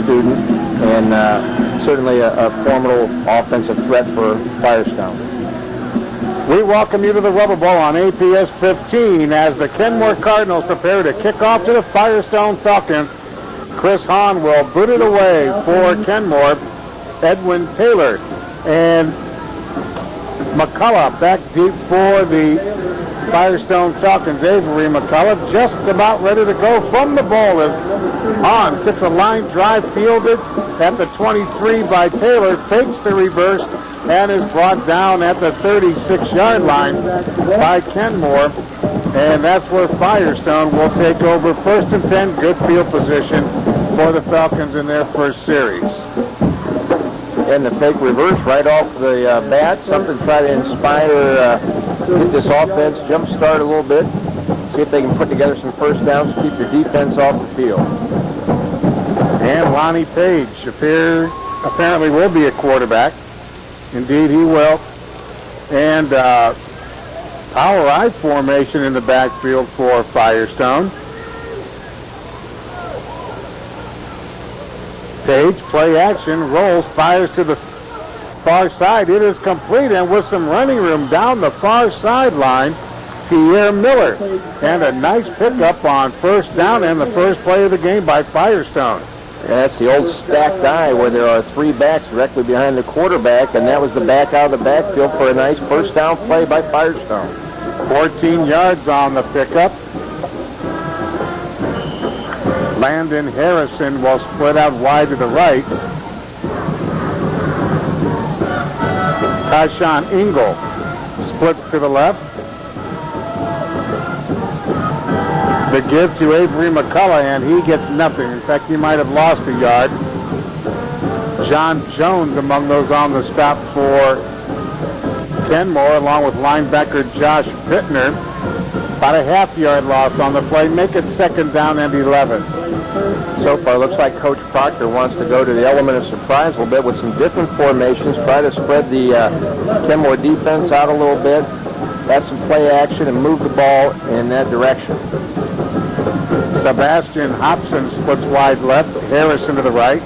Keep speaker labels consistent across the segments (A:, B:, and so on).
A: student, and certainly a formidable offensive threat for Firestone.
B: We welcome you to the Rubber Bowl on APS 15 as the Kenmore Cardinals prepare to kick off to the Firestone Falcons. Chris Hahn will boot it away for Kenmore. Edwin Taylor and McCullough back deep for the Firestone Falcons. Avery McCullough just about ready to go from the ball as Hahn gets a line drive fielded at the 23 by Taylor, fakes the reverse, and is brought down at the 36-yard line by Kenmore. And that's where Firestone will take over. 1st and 10, good field position for the Falcons in their first series.
A: And the fake reverse right off the bat, something to try to inspire, get this offense jump start a little bit, see if they can put together some first downs to keep your defense off the field.
B: And Lonnie Page apparently will be a quarterback. Indeed, he will. And power I formation in the backfield for Firestone. Page, play action, rolls, fires to the far side. It is complete, and with some running room down the far sideline, Pierre Miller. And a nice pickup on 1st down and the first play of the game by Firestone.
A: That's the old stacked eye where there are 3 backs directly behind the quarterback, and that was the back out of the backfield for a nice first down play by Firestone.
B: 14 yards on the pickup. Landon Harrison will split out wide to the right. Tyshawn Ingle splits to the left. The give to Avery McCullough, and he gets nothing. In fact, he might have lost a yard. John Jones among those on the stop for Kenmore, along with linebacker Josh Pittner. About a half-yard loss on the play. Make it 2nd down and 11.
A: So far, looks like Coach Proctor wants to go to the element of surprise a little bit with some different formations, try to spread the Kenmore defense out a little bit, have some play action, and move the ball in that direction.
B: Sebastian Hobson splits wide left, Harrison to the right.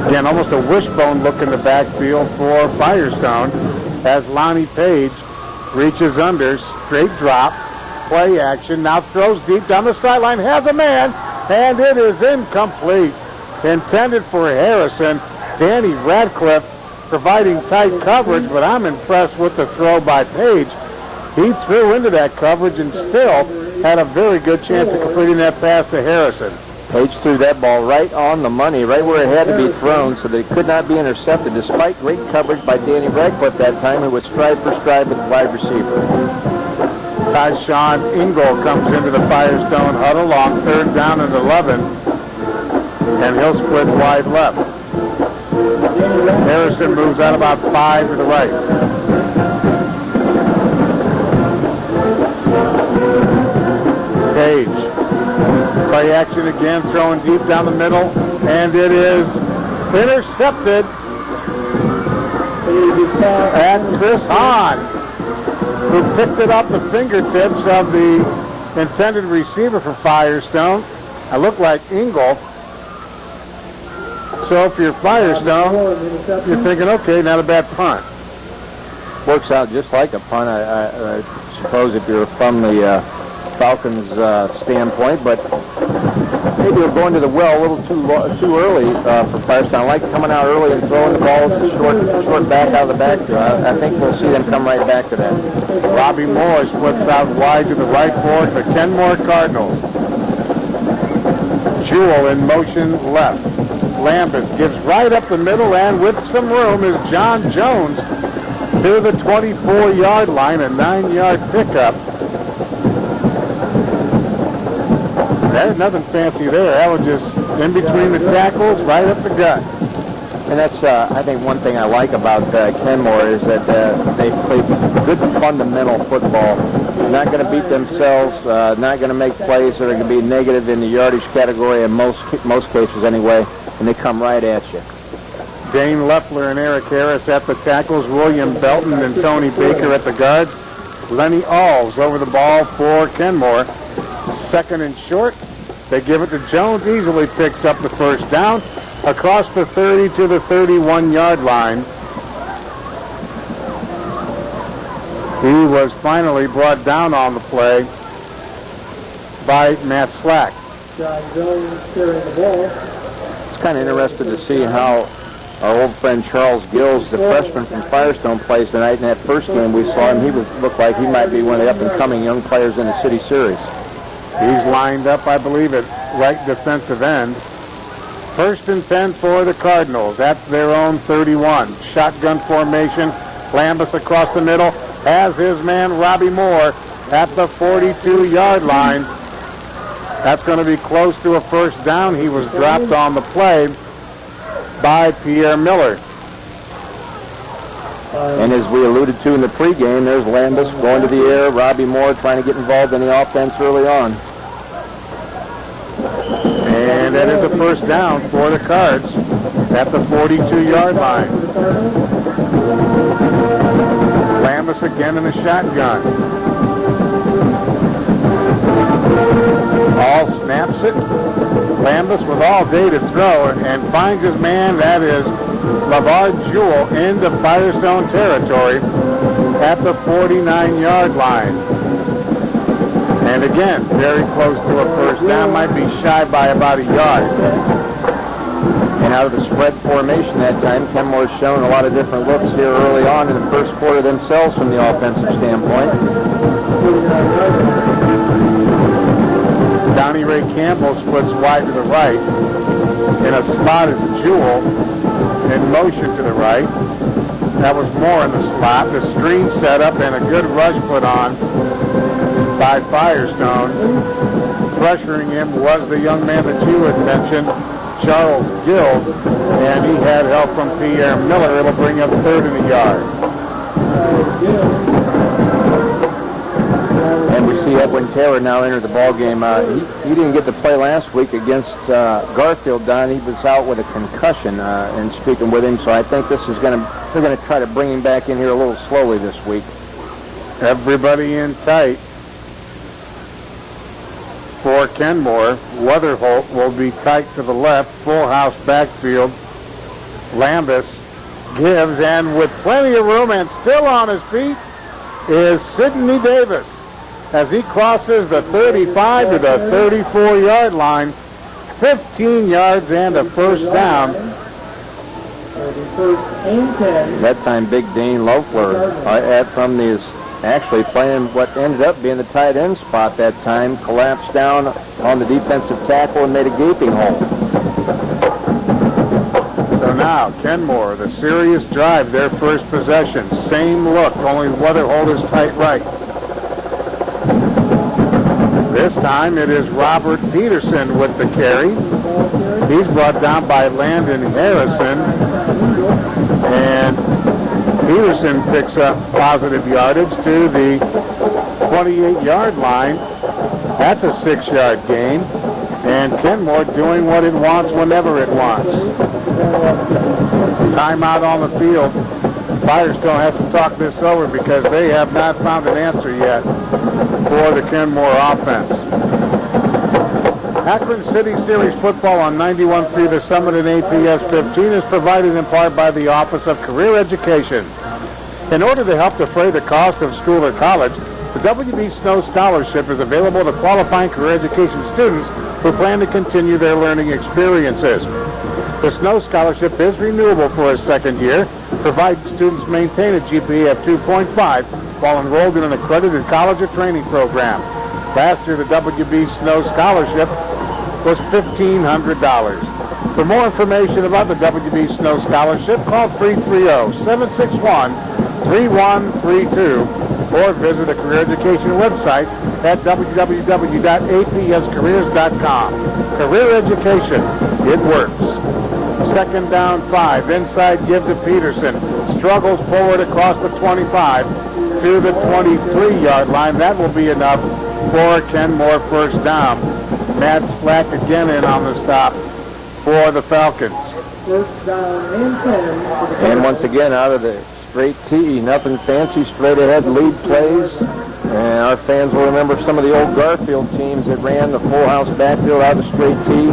B: Again, almost a wishbone look in the backfield for Firestone as Lonnie Page reaches under, straight drop, play action, now throws deep down the sideline, has a man, and it is incomplete. Intended for Harrison. Danny Radcliffe providing tight coverage, but I'm impressed with the throw by Page. He threw into that coverage and still had a very good chance of completing that pass to Harrison.
A: Page threw that ball right on the money, right where it had to be thrown, so that it could not be intercepted, despite great coverage by Danny Radcliffe that time, who would stride for stride with the wide receiver.
B: Tyshawn Ingle comes into the Firestone huddle on 3rd down and 11, and he'll split wide left. Harrison moves out about 5 to the right. Page. Play action again, throwing deep down the middle, and it is intercepted. And Chris Hahn, who picked it off the fingertips of the intended receiver for Firestone. I look like Ingle. So if you're Firestone, you're thinking, okay, not a bad punt.
A: Works out just like a punt, I suppose, if you're from the Falcons standpoint, but maybe we're going to the well a little too early for Firestone. I like coming out early and throwing the ball short back out of the backfield. I think we'll see them come right back to that.
B: Robbie Moore splits out wide to the right for the Kenmore Cardinals. Jewell in motion left. Lambus gives right up the middle, and with some room is John Jones to the 24-yard line, a 9-yard pickup. There's nothing fancy there. That was just in between the tackles, right up the gut.
A: And that's, I think, one thing I like about Kenmore is that they play good fundamental football. They're not going to beat themselves, not going to make plays that are going to be negative in the yardage category in most cases anyway, and they come right at you.
B: Dane Leffler and Eric Harris at the tackles, William Belton and Tony Baker at the guards. Lenny Alls over the ball for Kenmore. 2nd and short They give it to Jones, easily picks up the first down across the 30 to the 31-yard line. He was finally brought down on the play by Matt Slack.
C: John Jones carrying the ball.
A: It's kind of interesting to see how our old friend Charles Gills, the freshman from Firestone, plays tonight. In that first game we saw him, he looked like he might be one of the up-and-coming young players in the City Series.
B: He's lined up, I believe, at right defensive end. 1st and 10 for the Cardinals. That's their own 31. Shotgun formation. Lambus across the middle. Has his man Robbie Moore at the 42-yard line. That's going to be close to a first down. He was dropped on the play by Pierre Miller.
A: And as we alluded to in the pregame, there's Lambus going to the air. Robbie Moore trying to get involved in the offense early on.
B: And that is a first down for the Cards at the 42-yard line. Lambus again in the shotgun. Hall snaps it. Lambus with all day to throw and finds his man. That is LeVar Jewell into Firestone territory at the 49-yard line. And again, very close to a first down. Might be shy by about a yard.
A: And out of the spread formation that time, Kenmore's shown a lot of different looks here early on in the first quarter themselves from the offensive standpoint.
B: Donnie Ray Campbell splits wide to the right. In a slot is Jewell in motion to the right. That was Moore in the slot. The screen set up and a good rush put on by Firestone. Pressuring him was the young man that you had mentioned, Charles Gill, and he had help from Pierre Miller. It'll bring up 3rd and a yard.
A: And we see Edwin Taylor now enter the ball game. He didn't get to play last week against Garfield. Don, he was out with a concussion. And speaking with him, so I think this is they're going to try to bring him back in here a little slowly this week.
B: Everybody in tight for Kenmore. Weatherholt will be tight to the left. Full house backfield. Lambus gives, and with plenty of room and still on his feet is Sidney Davis as he crosses the 35 to the 34-yard line. 15 yards and a first down.
A: That time, Big Dane Loeffler actually playing what ended up being the tight end spot that time, collapsed down on the defensive tackle and made a gaping hole.
B: So now, Kenmore, the serious drive, their first possession. Same look, only Weatherholt is tight right. This time it is Robert Peterson with the carry. He's brought down by Landon Harrison. And Peterson picks up positive yardage to the 28-yard line. That's a 6-yard gain. And Kenmore doing what it wants whenever it wants. Timeout on the field. Firestone has to talk this over because they have not found an answer yet for the Kenmore offense. Akron City Series football on 91.3 The Summit and APS 15 is provided in part by the Office of Career Education. In order to help defray the cost of school or college, the W.B. Snow Scholarship is available to qualifying career education students who plan to continue their learning experiences. The Snow Scholarship is renewable for a second year, provided students maintain a GPA of 2.5 while enrolled in an accredited college or training program. Last year, the W.B. Snow Scholarship was $1,500. For more information about the W.B. Snow Scholarship, call 330-761-3132 or visit the career education website at www.apscareers.com. Career education, it works. 2nd down 5, inside give to Peterson. Struggles forward across the 25 to the 23-yard line. That will be enough for Kenmore first down. Matt Slack again in on the stop for the Falcons.
C: First down and 10.
A: And once again, out of the straight tee, nothing fancy, straight ahead lead plays. And our fans will remember some of the old Garfield teams that ran the full house backfield out of the straight tee.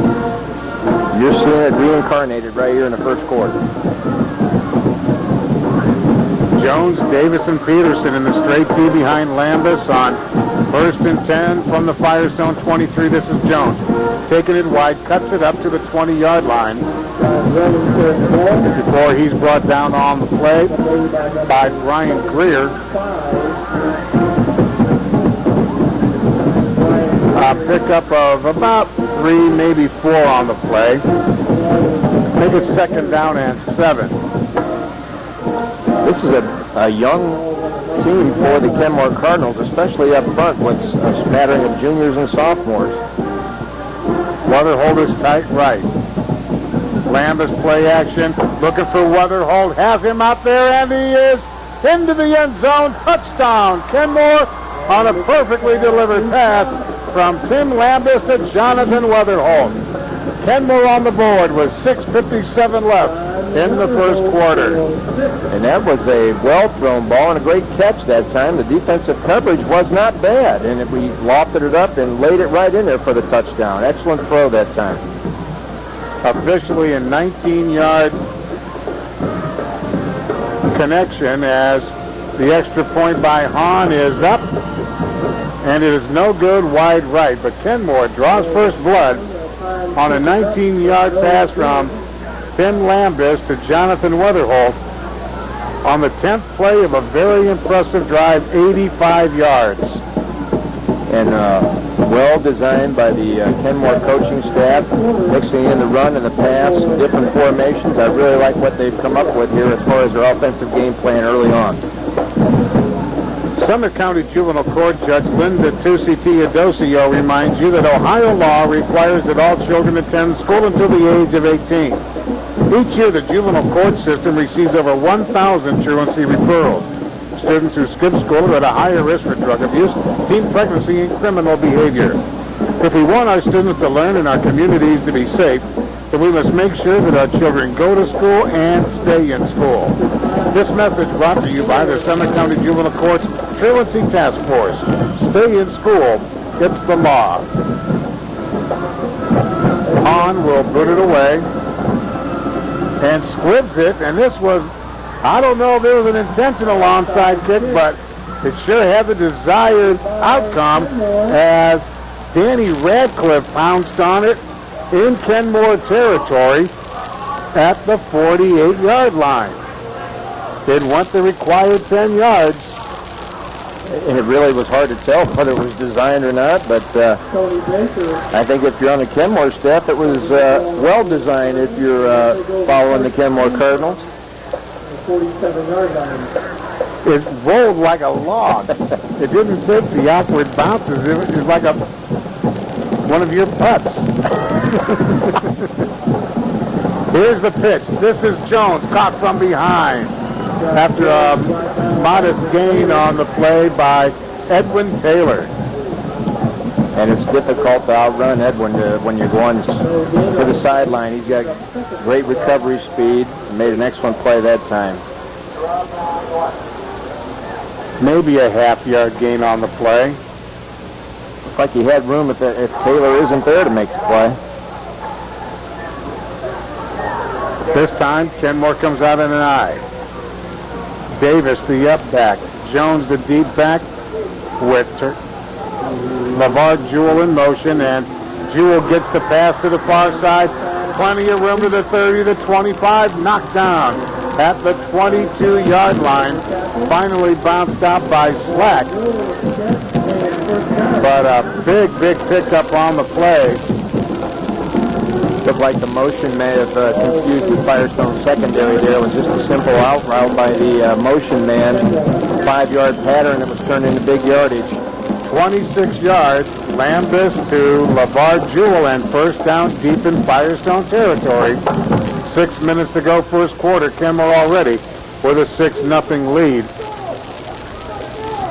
A: You're seeing it reincarnated right here in the first quarter.
B: Jones, Davis, and Peterson in the straight tee behind Lambus on 1st and 10 from the Firestone 23. This is Jones. Taking it wide, cuts it up to the 20-yard line. Before he's brought down on the play by Brian Greer. A pickup of about 3, maybe 4 on the play. I think it's 2nd down and 7.
A: This is a young team for the Kenmore Cardinals, especially up front with a smattering of juniors and sophomores.
B: Weatherholt is tight right. Lambus play action, looking for Weatherholt, has him out there, and he is into the end zone. Touchdown, Kenmore, on a perfectly delivered pass from Tim Lambus to Jonathan Weatherholt. Kenmore on the board with 6:57 left in the first quarter.
A: And that was a well-thrown ball and a great catch that time. The defensive coverage was not bad, and we lofted it up and laid it right in there for the touchdown. Excellent throw that time.
B: Officially a 19-yard connection as the extra point by Hahn is up, and it is no good wide right. But Kenmore draws first blood on a 19-yard pass from Tim Lambus to Jonathan Weatherholt on the 10th play of a very impressive drive, 85 yards.
A: And well designed by the Kenmore coaching staff, mixing in the run and the pass, different formations. I really like what they've come up with here as far as their offensive game plan early on.
B: Summit County Juvenile Court Judge Linda Tusi-Teodosio reminds you that Ohio law requires that all children attend school until the age of 18. Each year, the juvenile court system receives over 1,000 truancy referrals. Students who skip school are at a higher risk for drug abuse, teen pregnancy, and criminal behavior. If we want our students to learn and our communities to be safe, then we must make sure that our children go to school and stay in school. This message brought to you by the Summit County Juvenile Court's Truancy Task Force. Stay in school. It's the law. Hahn will boot it away and squibs it, and this was, I don't know if it was an intentional onside kick, but it sure had the desired outcome as Danny Radcliffe pounced on it in Kenmore territory at the 48-yard line. It went the required 10 yards.
A: And it really was hard to tell whether it was designed or not, but I think if you're on the Kenmore staff, it was well designed if you're following the Kenmore Cardinals.
C: 47-yard line.
B: It rolled like a log. It didn't take the awkward bounces. It was like one of your putts. Here's the pitch. This is Jones, caught from behind after a modest gain on the play by Edwin Taylor.
A: And it's difficult to outrun Edwin when you're going to the sideline. He's got great recovery speed. Made an excellent play that time.
B: Maybe a half-yard gain on the play.
A: Looks like he had room if Taylor isn't there to make the play.
B: This time, Kenmore comes out in an eye. Davis, the up back. Jones, the deep back, with LeVar Jewell in motion, and Jewell gets the pass to the far side. Plenty of room to the 30, the 25, knocked down at the 22-yard line. Finally bounced out by Slack. But a big pickup on the play.
A: Looked like the motion may have confused the Firestone secondary there. It was just a simple out route by the motion man. 5-yard pattern that was turned into big yardage.
B: 26 yards, Lambus to LeVar Jewell, and first down deep in Firestone territory. 6 minutes to go first quarter. Kenmore already with a 6-0 lead.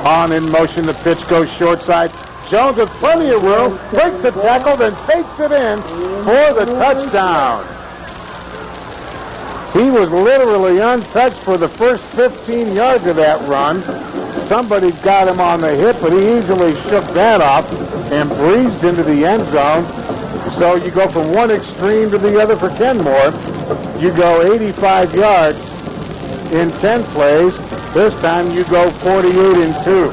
B: On in motion, the pitch goes short side. Jones with plenty of room, breaks the tackle, then takes it in for the touchdown. He was literally untouched for the first 15 yards of that run. somebody got him on the hip, but he easily shook that off and breezed into the end zone. So you go from one extreme to the other for Kenmore. You go 85 yards in 10 plays. This time you go 48 in 2.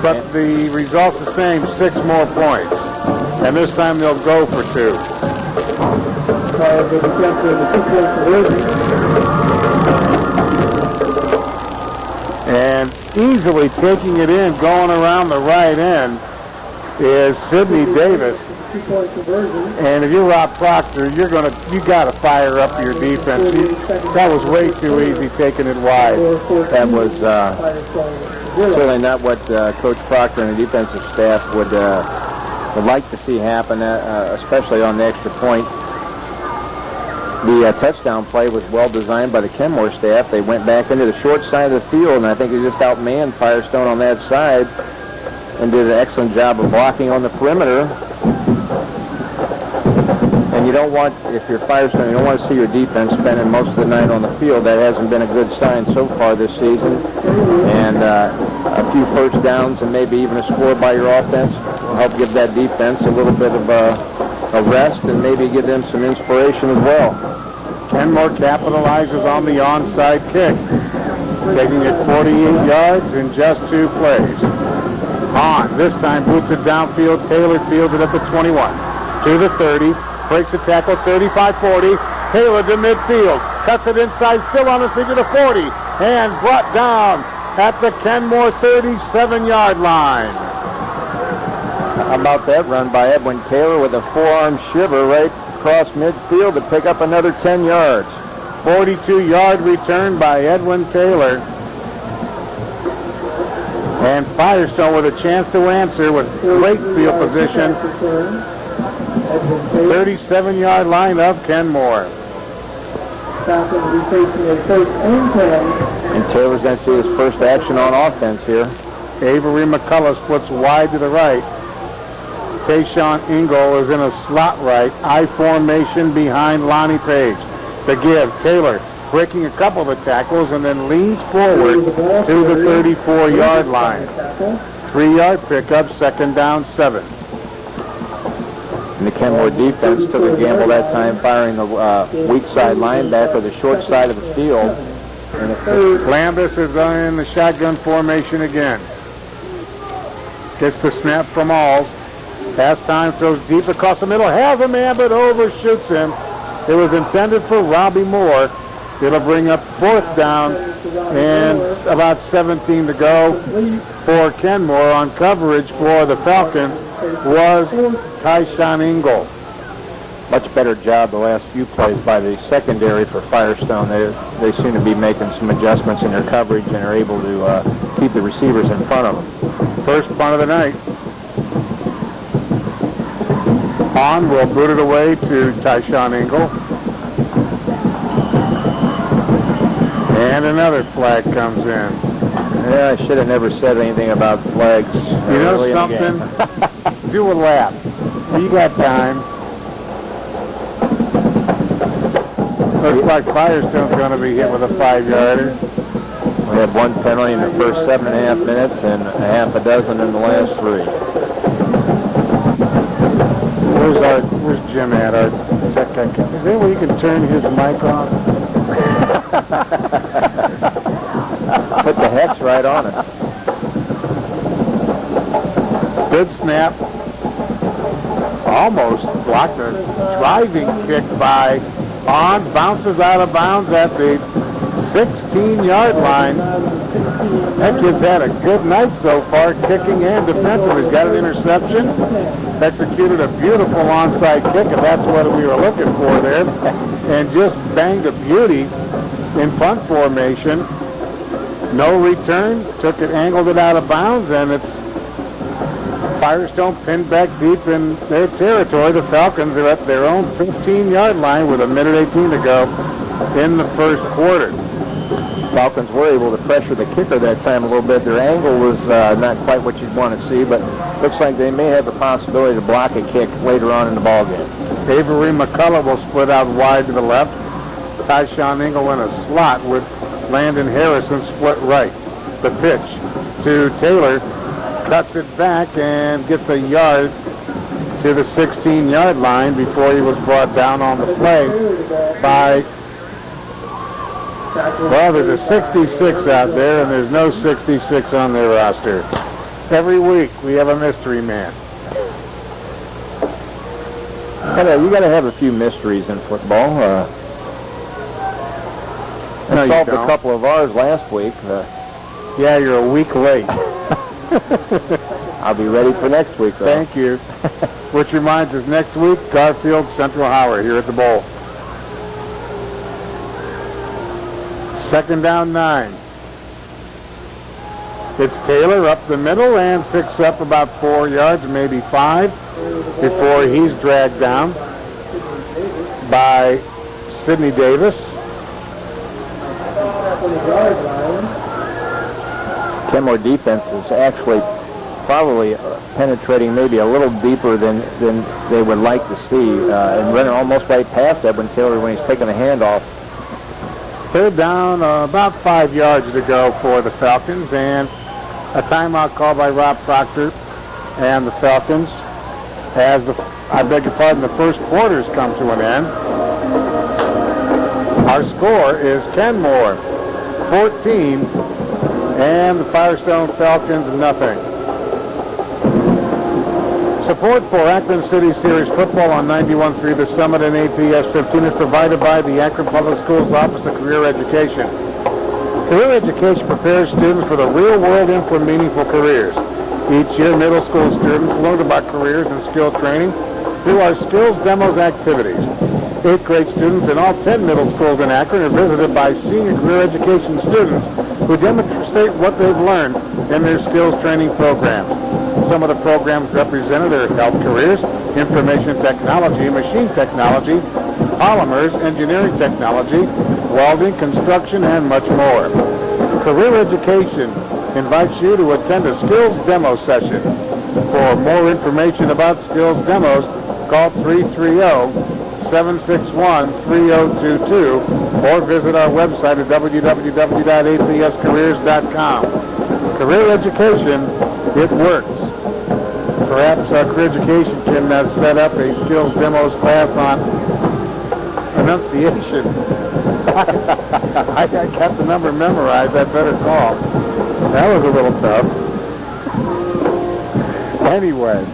B: But the result's the same, 6 more points. And this time they'll go for 2. And easily taking it in, going around the right end, is Sidney Davis. And if you're Rob Proctor, you got to fire up your defense. That was way too easy taking it wide.
A: That was certainly not what Coach Proctor and the defensive staff would like to see happen, especially on the extra point. The touchdown play was well designed by the Kenmore staff. They went back into the short side of the field, and I think they just outmanned Firestone on that side and did an excellent job of blocking on the perimeter. And you don't want, if you're Firestone, you don't want to see your defense spending most of the night on the field. That hasn't been a good sign so far this season. And a few first downs and maybe even a score by your offense will help give that defense a little bit of a rest and maybe give them some inspiration as well.
B: Kenmore capitalizes on the onside kick, taking it 48 yards in just 2 plays. This time boots it downfield. Taylor fields it at the 21, to the 30, breaks the tackle, 35-40. Taylor to midfield, cuts it inside, still on his feet to the 40, and brought down at the Kenmore 37-yard line.
A: How about that run by Edwin Taylor with a forearm shiver right across midfield to pick up another 10 yards.
B: 42-yard return by Edwin Taylor. And Firestone with a chance to answer with great field position. 37-yard line of Kenmore.
A: And Taylor's going to see his first action on offense here.
B: Avery McCullough splits wide to the right. Tayshawn Ingle is in a slot right, I formation behind Lonnie Page. The give, Taylor breaking a couple of the tackles and then leans forward to the 34-yard line. 3-yard pickup, second down, 7.
A: And the Kenmore defense took a gamble that time, firing the weak side linebacker, the short side of the field. And
B: Lambus is in the shotgun formation again. Gets the snap from Alls. Pass time, throws deep across the middle. Has a man, but overshoots him. It was intended for Robbie Moore. It'll bring up 4th down and about 17 to go for Kenmore. On coverage for the Falcons was Tayshawn Ingle.
A: Much better job the last few plays by the secondary for Firestone. They seem to be making some adjustments in their coverage and are able to keep the receivers in front of them.
B: First punt of the night. Will boot it away to Tayshawn Ingle. And another flag comes in.
A: Yeah, I should have never said anything about flags.
B: You know something? Do a lap. You got time. Looks like Firestone's going to be hit with a 5-yarder.
A: We had 1 penalty in the first 7.5 minutes and a half a dozen in the last 3.
B: Where's Jim at? Our tech guy? Is there a way you can turn his mic off?
A: Put the hex right on it.
B: Good snap. Almost blocked a driving kick by On. Bounces out of bounds at the 16-yard line. That kid's had a good night so far, kicking and defensive. He's got an interception. Executed a beautiful onside kick, and that's what we were looking for there. And just banged a beauty in punt formation. No return. Took it, angled it out of bounds, and it's Firestone pinned back deep in their territory. The Falcons are at their own 15-yard line with 1:18 to go in the first quarter.
A: Falcons were able to pressure the kicker that time a little bit. Their angle was not quite what you'd want to see, but looks like they may have the possibility to block a kick later on in the ballgame.
B: Avery McCullough will split out wide to the left. Tayshawn Ingle in a slot with Landon Harrison split right. The pitch. to Taylor. Cuts it back and gets a yard to the 16-yard line before he was brought down on the play by, well, there's a 66 out there, and there's no 66 on their roster. Every week we have a mystery man.
A: You got to have a few mysteries in football.
B: No,
A: I
B: you
A: solved a
B: don't.
A: couple of ours last week.
B: Yeah, you're a week late.
A: I'll be ready for next week, though.
B: Thank you. Which reminds us, next week, Garfield Central Howard here at the Bowl. 2nd down 9. It's Taylor up the middle and picks up about 4 yards, maybe 5, before he's dragged down by Sidney Davis.
A: Kenmore defense is actually probably penetrating maybe a little deeper than they would like to see, and running almost right past Edwin Taylor when he's taking a handoff.
B: 3rd down, about 5 yards to go for the Falcons, and a timeout called by Rob Proctor and the Falcons as the, I beg your pardon, the first quarter's come to an end. Our score is Kenmore 14 and the Firestone Falcons nothing. Support for Akron City Series football on 91.3 The Summit and APS 15 is provided by the Akron Public Schools Office of Career Education. Career education prepares students for the real world and for meaningful careers. Each year, middle school students learn about careers and skill training through our skills demos activities. 8th grade students in all 10 middle schools in Akron are visited by senior career education students who demonstrate what they've learned in their skills training programs. Some of the programs represented are health careers, information technology, machine technology, polymers, engineering technology, welding, construction, and much more. Career Education invites you to attend a skills demo session. For more information about skills demos, call 330-761-3022 or visit our website at www.apscareers.com. Career Education, it works. Perhaps Career Education can set up a skills demos class on pronunciation. I got the number memorized. I better call. That was a little tough. Anyway,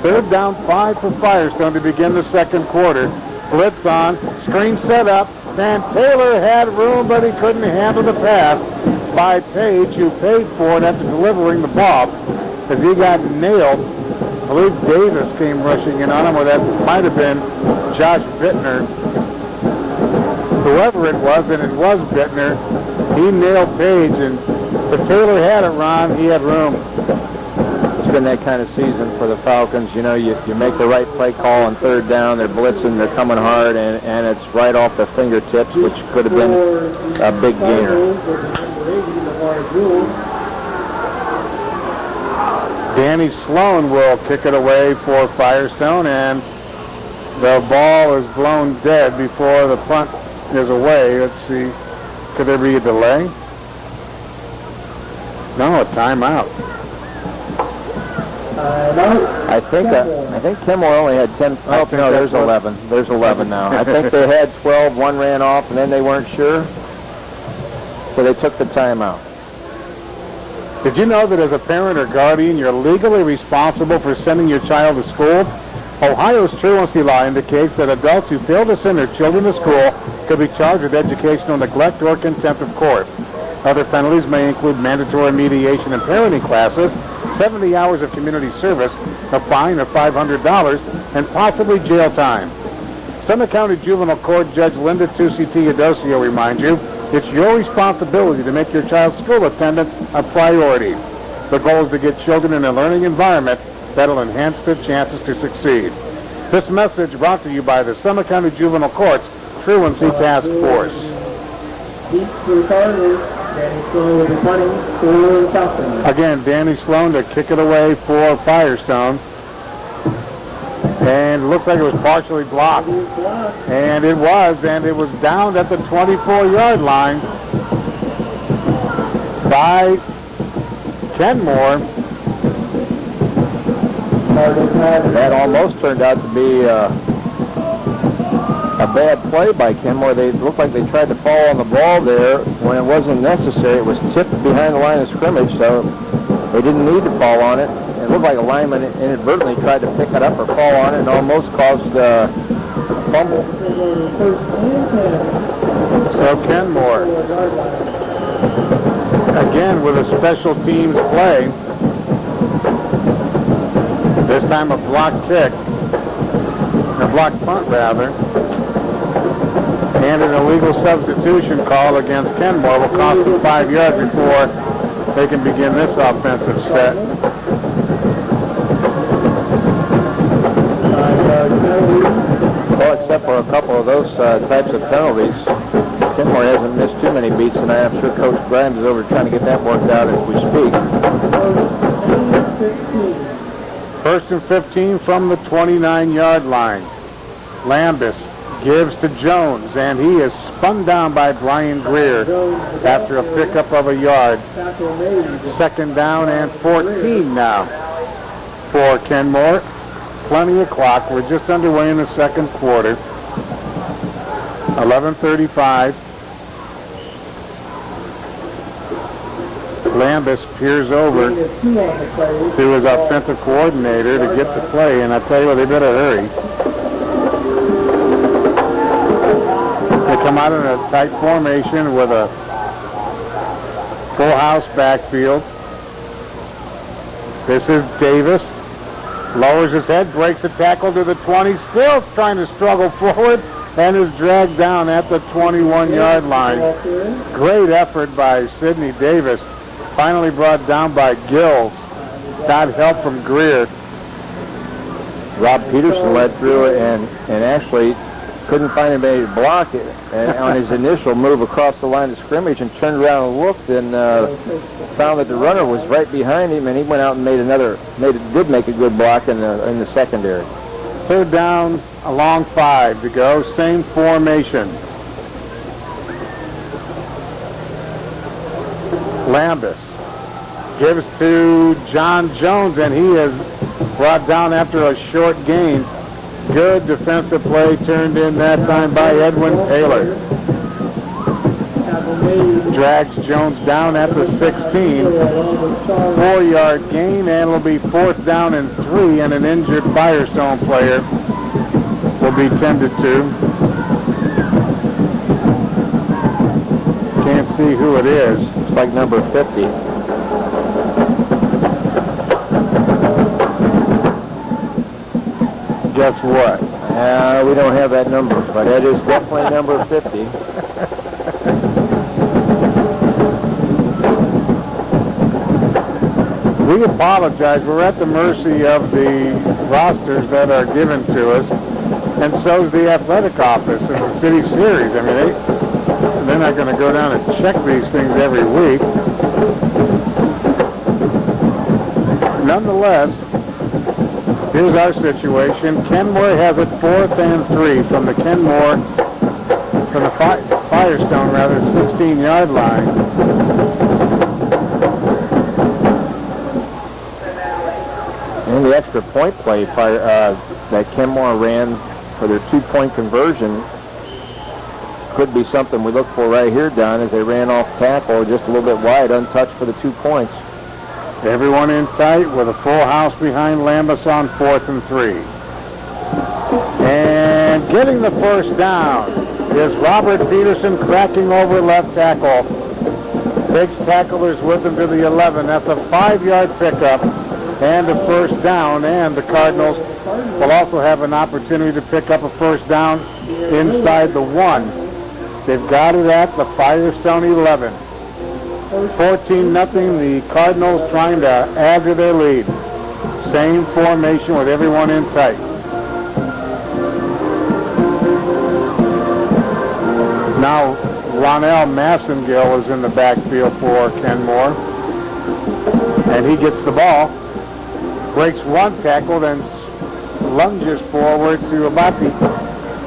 B: 3rd down 5 for Firestone to begin the 2nd quarter. Blitz on, screen set up, and Taylor had room, but he couldn't handle the pass by Page, who paid for it after delivering the ball, as he got nailed. I believe Davis came rushing in on him, or that might have been Josh Bittner. Whoever it was, and it was Bittner, he nailed Page, and if Taylor had it, Ron, he had room.
A: It's been that kind of season for the Falcons. You know, you make the right play call on 3rd down, they're blitzing, they're coming hard, and it's right off the fingertips, which could have been a big gainer.
B: Danny Sloan will kick it away for Firestone, and the ball is blown dead before the punt is away. Let's see. Could there be a delay? No, a timeout.
A: I think Kenmore only had 10. Oh, no, there's 11. There's 11 now. I think they had 12. One ran off, and then they weren't sure, so they took the timeout.
B: Did you know that as a parent or guardian, you're legally responsible for sending your child to school? Ohio's truancy law indicates that adults who fail to send their children to school could be charged with educational neglect or contempt of court. Other penalties may include mandatory mediation and parenting classes, 70 hours of community service, a fine of $500, and possibly jail time. Summit County Juvenile Court Judge Linda Tucci Teodosio reminds you, it's your responsibility to make your child's school attendance a priority. The goal is to get children in a learning environment that'll enhance their chances to succeed. This message brought to you by the Summit County Juvenile Court's Truancy Task Force. Again, Danny Sloan to kick it away for Firestone. And it looked like it was partially blocked. And it was down at the 24-yard line by Kenmore.
A: That almost turned out to be a bad play by Kenmore. They looked like they tried to fall on the ball there when it wasn't necessary. It was tipped behind the line of scrimmage, so they didn't need to fall on it. It looked like a lineman inadvertently tried to pick it up or fall on it and almost caused a fumble.
B: So Kenmore, again with a special teams play. This time a block kick, a block punt rather, and an illegal substitution call against Kenmore will cost them 5 yards before they can begin this offensive set.
A: Well, except for a couple of those types of penalties, Kenmore hasn't missed too many beats tonight. I'm sure Coach Grimes is over trying to get that worked out as we speak.
B: 1st and 15 from the 29-yard line. Lambus gives to Jones, and he is spun down by Brian Greer after a pickup of a yard. 2nd down and 14 now for Kenmore. Plenty of clock. We're just underway in the second quarter. 11:35. Lambus peers over to his offensive coordinator to get the play, and I tell you what, they better hurry. They come out in a tight formation with a full house backfield. This is Davis. Lowers his head, breaks the tackle to the 20, still trying to struggle forward, and is dragged down at the 21-yard line. Great effort by Sidney Davis. Finally brought down by Gills. Got help from Greer.
A: Rob Peterson led through it and actually couldn't find anybody to block it. And on his initial move across the line of scrimmage and turned around and looked and found that the runner was right behind him, and he went out and did make a good block in the secondary.
B: 3rd down, along 5 to go. Same formation. Lambus gives to John Jones, and he is brought down after a short gain. Good defensive play turned in that time by Edwin Taylor. Drags Jones down at the 16. 4-yard gain, and it'll be 4th down and 3, and an injured Firestone player will be tended to. Can't see who it is.
A: It's like number 50.
B: Guess what?
A: We don't have that number, but it is definitely number 50.
B: We apologize. We're at the mercy of the rosters that are given to us, and so is the athletic office in the city series. I mean, they're not going to go down and check these things every week. Nonetheless, here's our situation. Kenmore has it 4th and 3 from the Firestone, 16-yard line.
A: And the extra point play that Kenmore ran for their 2-point conversion could be something we look for right here, Don, as they ran off tackle just a little bit wide, untouched for the 2 points.
B: Everyone in tight with a full house behind Lambus on 4th and 3. And getting the first down is Robert Peterson, cracking over left tackle. Takes tacklers with him to the 11. That's a 5-yard pickup and a first down, and the Cardinals will also have an opportunity to pick up a first down inside the 1. They've got it at the Firestone 11. 14-0, the Cardinals trying to add to their lead. Same formation with everyone in tight. Now Ronell Massengill is in the backfield for Kenmore, and he gets the ball, breaks one tackle, then lunges forward to about the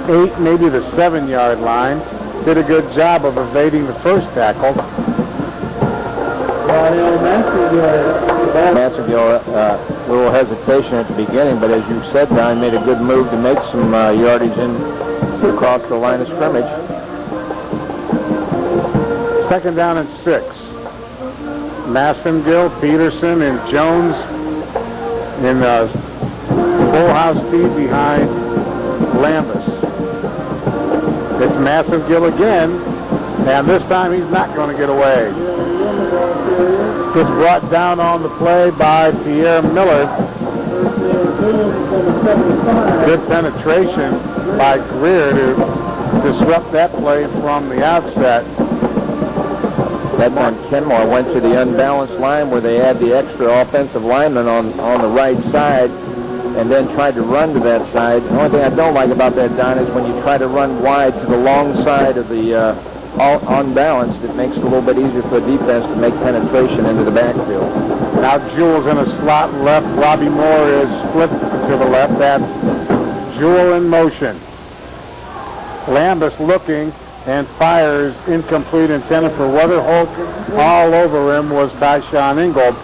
B: 8, maybe the 7-yard line. Did a good job of evading the first tackle.
C: Ronell Massengill
A: Massonville, a little hesitation at the beginning, but as you said, Don made a good move to make some yardage in across the line of scrimmage.
B: 2nd down and 6. Massonville, Peterson, and Jones in full house speed behind Lambus. It's Massonville again, and this time he's not going to get away. It's brought down on the play by Pierre Miller. Good penetration by Greer to disrupt that play from the outset.
A: That time Kenmore went to the unbalanced line where they had the extra offensive lineman on the right side and then tried to run to that side. The only thing I don't like about that, Don, is when you try to run wide to the long side of the unbalanced, it makes it a little bit easier for the defense to make penetration into the backfield.
B: Now Jewell's in a slot left. Robbie Moore is split to the left. That's Jewell in motion. Lambus looking and fires incomplete, intended for Weatherholt. All over him was Tyshawn Ingold.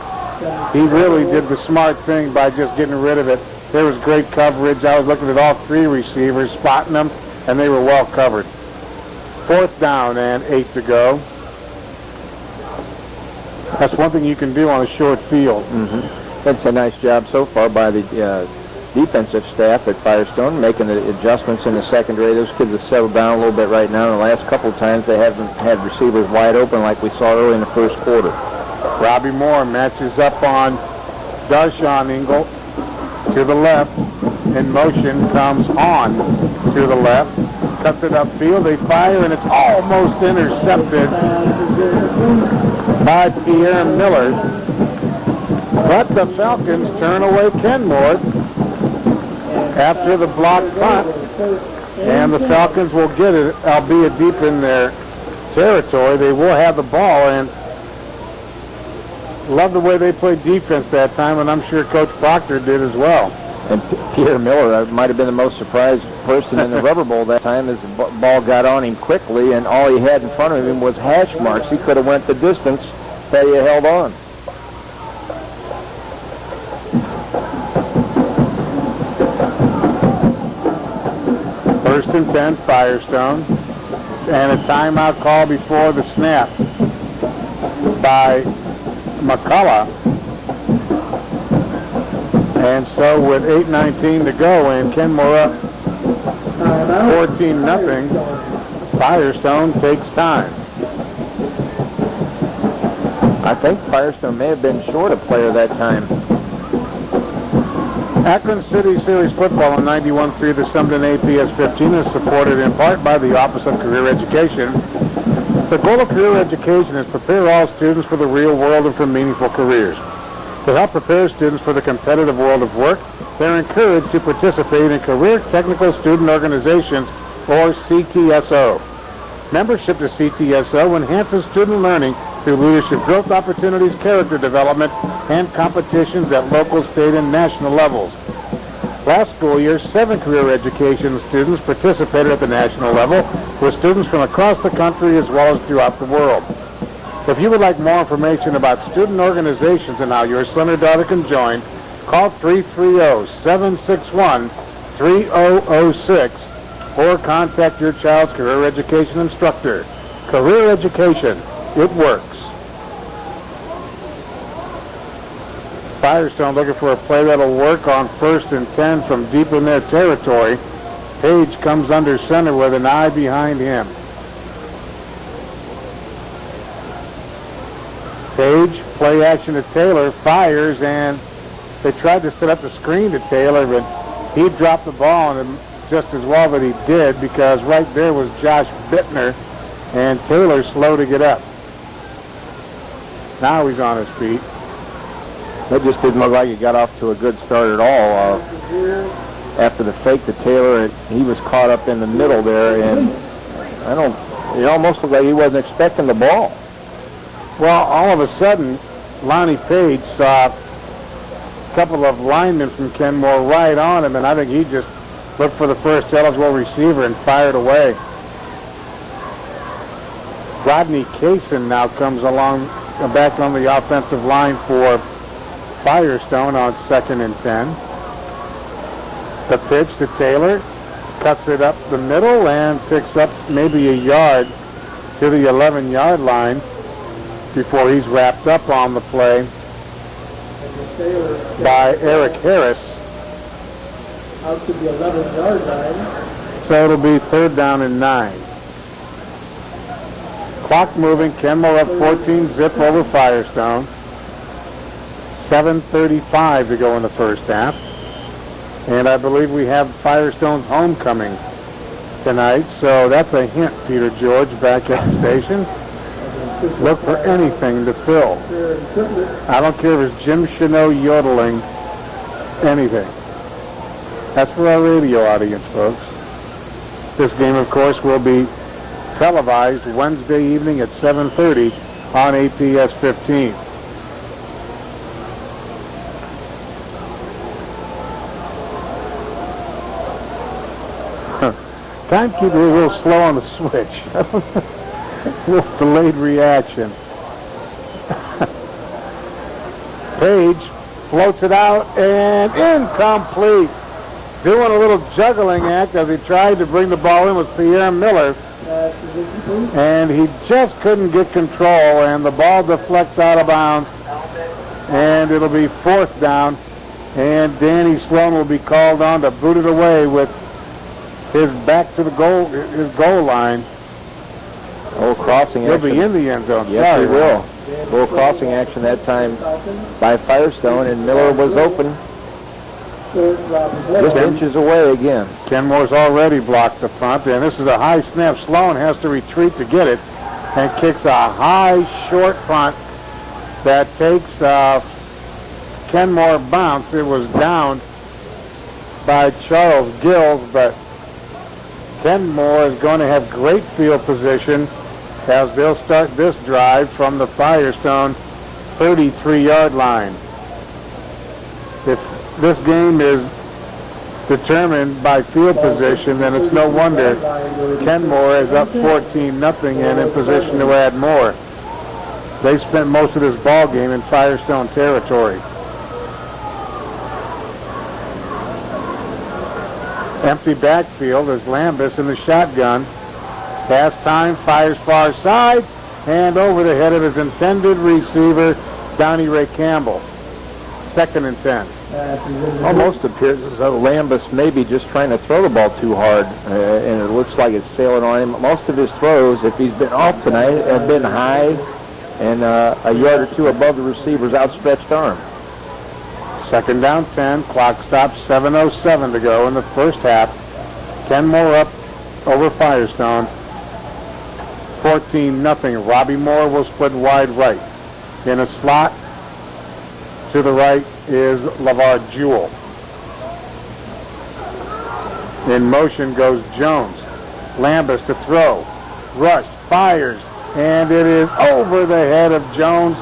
B: He really did the smart thing by just getting rid of it. There was great coverage. I was looking at all 3 receivers, spotting them, and they were well covered. 4th down and 8 to go. That's one thing you can do on a short field.
A: That's a nice job so far by the defensive staff at Firestone, making the adjustments in the secondary. Those kids have settled down a little bit right now. The last couple of times they haven't had receivers wide open like we saw early in the first quarter.
B: Robbie Moore matches up on Darshawn Ingold to the left. In motion, comes on to the left. Cuts it upfield. They fire, and it's almost intercepted by Pierre Miller. But the Falcons turn away Kenmore after the block punt, and the Falcons will get it, albeit deep in their territory. They will have the ball, and love the way they played defense that time, and I'm sure Coach Proctor did as well.
A: And Pierre Miller might have been the most surprised person in the Rubber Bowl that time, as the ball got on him quickly, and all he had in front of him was hash marks. He could have went the distance had he held on.
B: First and 10, Firestone, and a timeout call before the snap by McCullough. And so with 8:19 to go and Kenmore up 14-0, Firestone takes time.
A: I think Firestone may have been short a player that time.
B: Akron City Series football on 91.3 the Sumden APS 15 is supported in part by the Office of Career Education. The goal of career education is to prepare all students for the real world and for meaningful careers. To help prepare students for the competitive world of work, they're encouraged to participate in Career Technical Student Organizations, or CTSO. Membership to CTSO enhances student learning through leadership growth opportunities, character development, and competitions at local, state, and national levels. Last school year, 7 career education students participated at the national level, with students from across the country as well as throughout the world. If you would like more information about student organizations and how your son or daughter can join, call 330-761-3006 or contact your child's career education instructor. Career education, it works. Firestone looking for a play that'll work on 1st and 10 from deep in their territory. Page comes under center with an eye behind him. Page, play action to Taylor, fires, and they tried to set up the screen to Taylor, but he dropped the ball, and just as well that he did, because right there was Josh Bittner, and Taylor slow to get up. Now he's on his feet.
A: That just didn't look like he got off to a good start at all. After the fake to Taylor, he was caught up in the middle there, and it almost looked like he wasn't expecting the ball.
B: Well, all of a sudden, Lonnie Page saw a couple of linemen from Kenmore right on him, and I think he just looked for the first eligible receiver and fired away. Rodney Kaysen now comes along back on the offensive line for Firestone on 2nd and 10. The pitch to Taylor, cuts it up the middle and picks up maybe a yard to the 11-yard line before he's wrapped up on the play by Eric Harris.
C: Out to the 11-yard line.
B: So it'll be 3rd down and 9. Clock moving. Kenmore up 14 zip over Firestone. 7:35 to go in the first half. And I believe we have Firestone's homecoming tonight. So that's a hint, Peter George, back at the station. Look for anything to fill. I don't care if it's Jim Chanot yodeling, anything. That's for our radio audience, folks. This game, of course, will be televised Wednesday evening at 7:30 on APS 15. Timekeeper a little slow on the switch. A little delayed reaction. Page floats it out and incomplete. Doing a little juggling act as he tried to bring the ball in with Pierre Miller. And he just couldn't get control, and the ball deflects out of bounds. And it'll be 4th down. And Danny Sloan will be called on to boot it away with his back to the his goal line.
A: Oh, crossing
B: He'll
A: action.
B: be in the end zone.
A: Yes, he will. A little crossing action that time by Firestone, and Miller was open. Just inches away again.
B: Kenmore's already blocked the punt, and this is a high snap. Sloan has to retreat to get it and kicks a high, short punt that takes Kenmore bounce. It was down by Charles Gills, but Kenmore is going to have great field position as they'll start this drive from the Firestone 33-yard line. If this game is determined by field position, then it's no wonder Kenmore is up 14-0 and in position to add more. They spent most of this ball game in Firestone territory. Empty backfield as Lambus in the shotgun. Has time, fires far side, and over the head of his intended receiver, Donnie Ray Campbell. 2nd and 10.
A: Almost appears as though Lambus may be just trying to throw the ball too hard, and it looks like it's sailing on him. Most of his throws, if he's been off tonight, have been high and a yard or two above the receiver's outstretched arm.
B: 2nd down 10. Clock stops. 7:07 to go in the first half. Kenmore up over Firestone. 14-0. Robbie Moore will split wide right. In a slot to the right is LeVar Jewell. In motion goes Jones. Lambus to throw. Rush, fires, and it is over the head of Jones,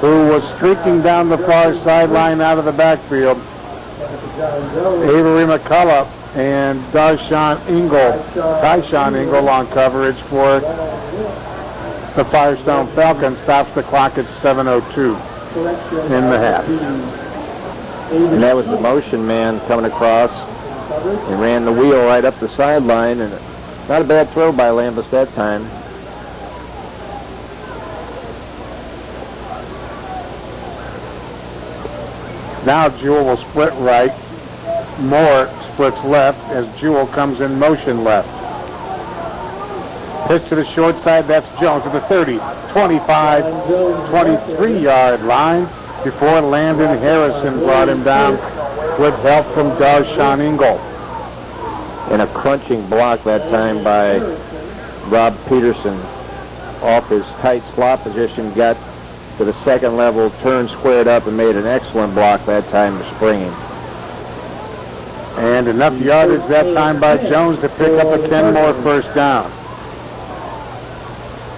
B: who was streaking down the far sideline out of the backfield. Avery McCullough and Tyshawn Ingle on coverage for the Firestone Falcons. Stops the clock at 7:02 in the half.
A: And that was the motion man coming across. He ran the wheel right up the sideline, and not a bad throw by Lambus that time.
B: Now Jewell will split right. Moore splits left as Jewell comes in motion left. Pitch to the short side. That's Jones at the 30, 25, 23-yard line before Landon Harrison brought him down with help from Darshawn Ingle.
A: And a crunching block that time by Rob Peterson. Off his tight slot position, got to the second level, turned squared up, and made an excellent block that time to spring him.
B: And enough yardage that time by Jones to pick up a Kenmore first down.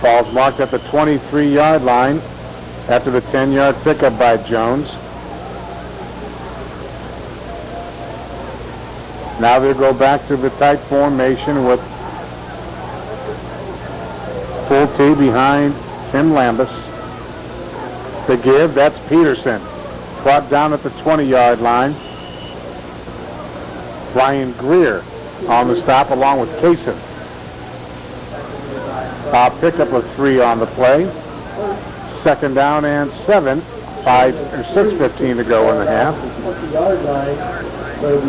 B: Ball's marked at the 23-yard line after the 10-yard pickup by Jones. Now they'll go back to the tight formation with full T behind Tim Lambus. The give, that's Peterson. Brought down at the 20-yard line. Ryan Greer on the stop along with Kaysen. Pickup of 3 on the play. 2nd down and 7. 6:15 to go in the half.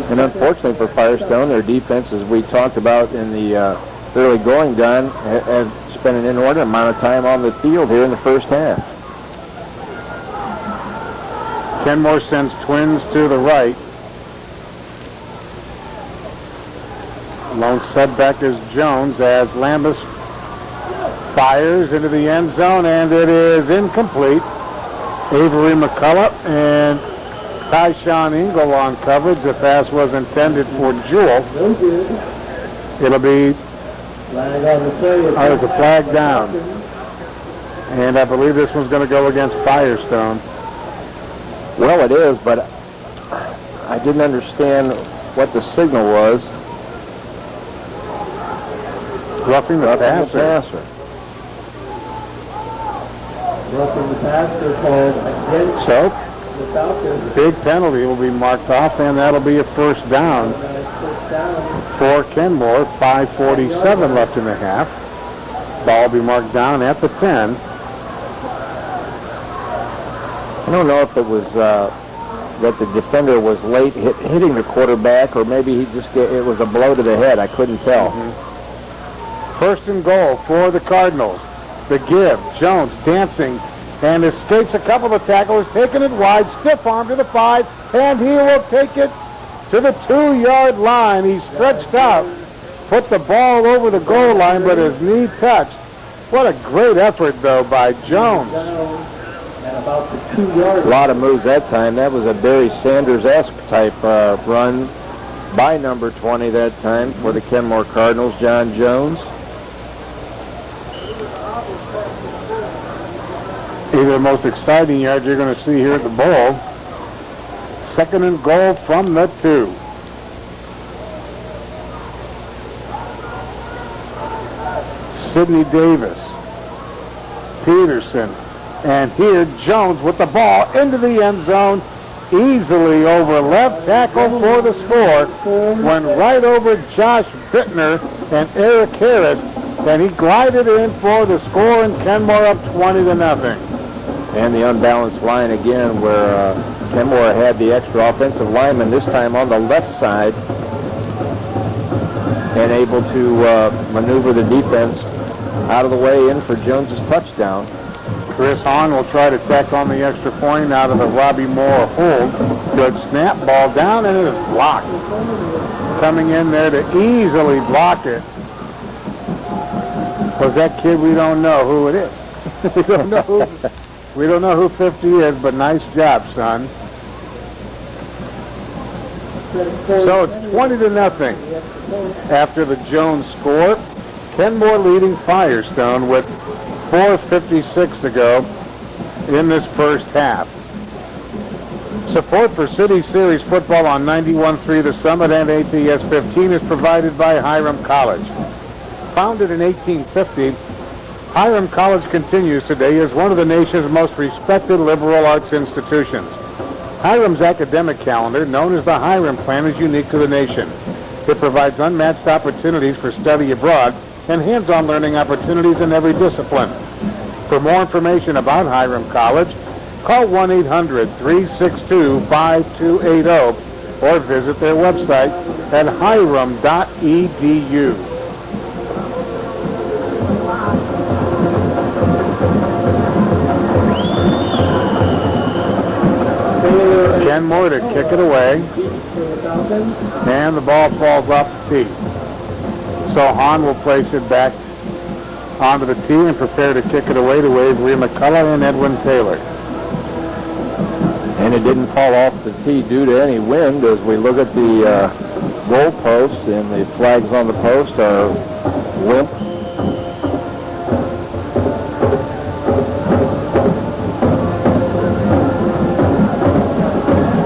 A: And unfortunately for Firestone, their defense, as we talked about in the early going, Don, has spent an inordinate amount of time on the field here in the first half.
B: Kenmore sends twins to the right. Lone setback is Jones as Lambus fires into the end zone, and it is incomplete. Avery McCullough and Tyshawn Ingle on coverage. The pass was intended for Jewell. It'll be there's a flag down. And I believe this one's going to go against Firestone.
A: Well, it is, but I didn't understand what the signal was.
B: Roughing the passer.
C: Roughing the passer called against
B: So,
C: the Falcons.
B: big penalty will be marked off, and that'll be a first down for Kenmore. 5:47 left in the half. Ball will be marked down at the 10.
A: I don't know if it was that the defender was late hitting the quarterback, or maybe it was a blow to the head. I couldn't tell.
B: First and goal for the Cardinals. The give. Jones dancing and escapes a couple of tacklers, taking it wide, stiff arm to the 5, and he will take it to the 2-yard line. He stretched out, put the ball over the goal line, but his knee touched. What a great effort, though, by Jones.
C: About the 2-yard
A: A lot of moves that time. That was a Barry Sanders-esque type run by number 20 that time for the Kenmore Cardinals, John Jones.
B: Either the most exciting yards you're going to see here at the bowl. 2nd and goal from the 2. Sidney Davis. Peterson. And here Jones with the ball into the end zone. Easily over left tackle for the score. Went right over Josh Bittner and Eric Harris. And he glided in for the score, and Kenmore up 20-0.
A: And the unbalanced line again, where Kenmore had the extra offensive lineman, this time on the left side, and able to maneuver the defense out of the way in for Jones's touchdown.
B: Chris Hahn will try to tack on the extra point out of the Robbie Moore hold. Good snap, ball down, and it is blocked. Coming in there to easily block it was that kid. We don't know who it is. We don't know who 50 is, but nice job, son. So it's 20-0 after the Jones score. Kenmore leading Firestone with 4:56 to go in this first half. Support for City Series football on 91.3 The Summit and ATS 15 is provided by Hiram College. Founded in 1850, Hiram College continues today as one of the nation's most respected liberal arts institutions. Hiram's academic calendar, known as the Hiram Plan, is unique to the nation. It provides unmatched opportunities for study abroad and hands-on learning opportunities in every discipline. For more information about Hiram College, call 1-800-362-5280 or visit their website at hiram.edu. Kenmore to kick it away, and the ball falls off the tee. So Hahn will place it back onto the tee and prepare to kick it away to Avery McCullough and Edwin Taylor.
A: And it didn't fall off the tee due to any wind. As we look at the goal post, and the flags on the post are limp.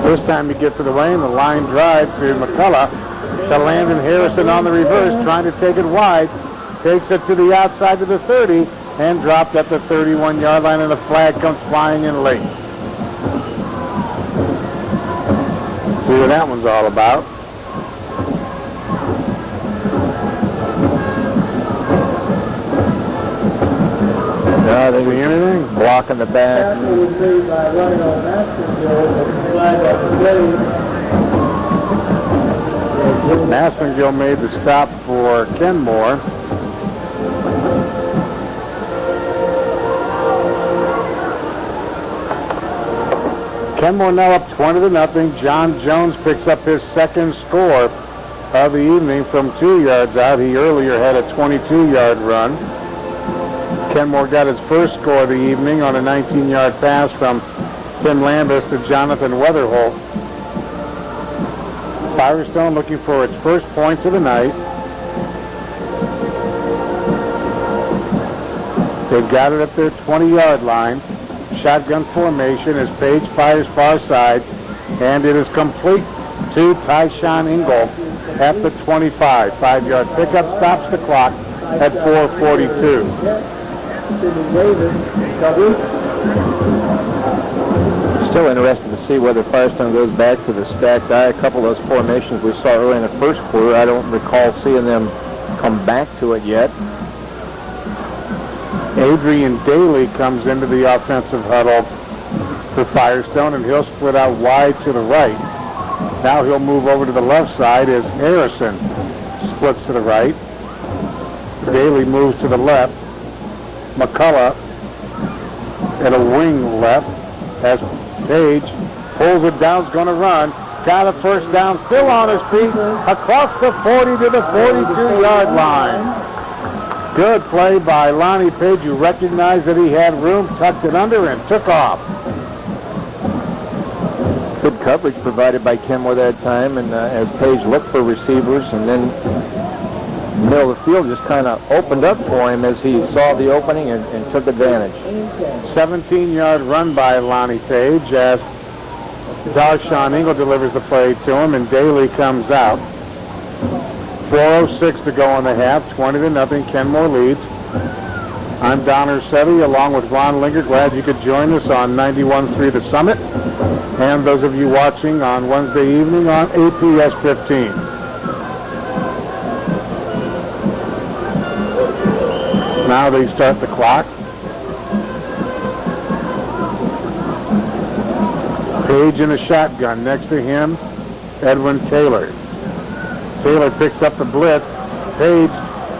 B: This time he gets it away, and the line drive to McCullough to Landon Harrison on the reverse, trying to take it wide. Takes it to the outside of the 30, and dropped at the 31-yard line, and the flag comes flying in late. See what that one's all about.
A: No, they
B: See anything?
A: blocking the back.
C: Tackle was made by Lionel Massengill, but flag on the play.
B: Massengill made the stop for Kenmore. Kenmore now up 20-0. John Jones picks up his second score of the evening from 2 yards out. He earlier had a 22-yard run. Kenmore got his first score of the evening on a 19-yard pass from Tim Lambus to Jonathan Weatherholt. Firestone looking for its first points of the night. They've got it at their 20-yard line. Shotgun formation as Page fires far side, and it is complete to Tyshawn Ingle at the 25. 5-yard pickup stops the clock at 4:42.
A: Still interested to see whether Firestone goes back to the stacked eye. A couple of those formations we saw early in the first quarter, I don't recall seeing them come back to it yet.
B: Adrian Daly comes into the offensive huddle for Firestone, and he'll split out wide to the right. Now he'll move over to the left side as Harrison splits to the right. Daly moves to the left. McCullough at a wing left as Page pulls it down, is going to run. Got a first down, still on his feet, across the 40 to the 42-yard line. Good play by Lonnie Page, who recognized that he had room, tucked it under, and took off.
A: Good coverage provided by Kenmore that time, and as Page looked for receivers, and then the middle of the field just kind of opened up for him as he saw the opening and took advantage.
B: 17-yard run by Lonnie Page as Darshawn Ingle delivers the play to him, and Daly comes out. 4:06 to go in the half, 20-0, Kenmore leads. I'm Don Ursetti along with Ron Linger. Glad you could join us on 91.3 The Summit, and those of you watching on Wednesday evening on APS 15. Now they start the clock. Page in a shotgun. Next to him, Edwin Taylor. Taylor picks up the blitz. Page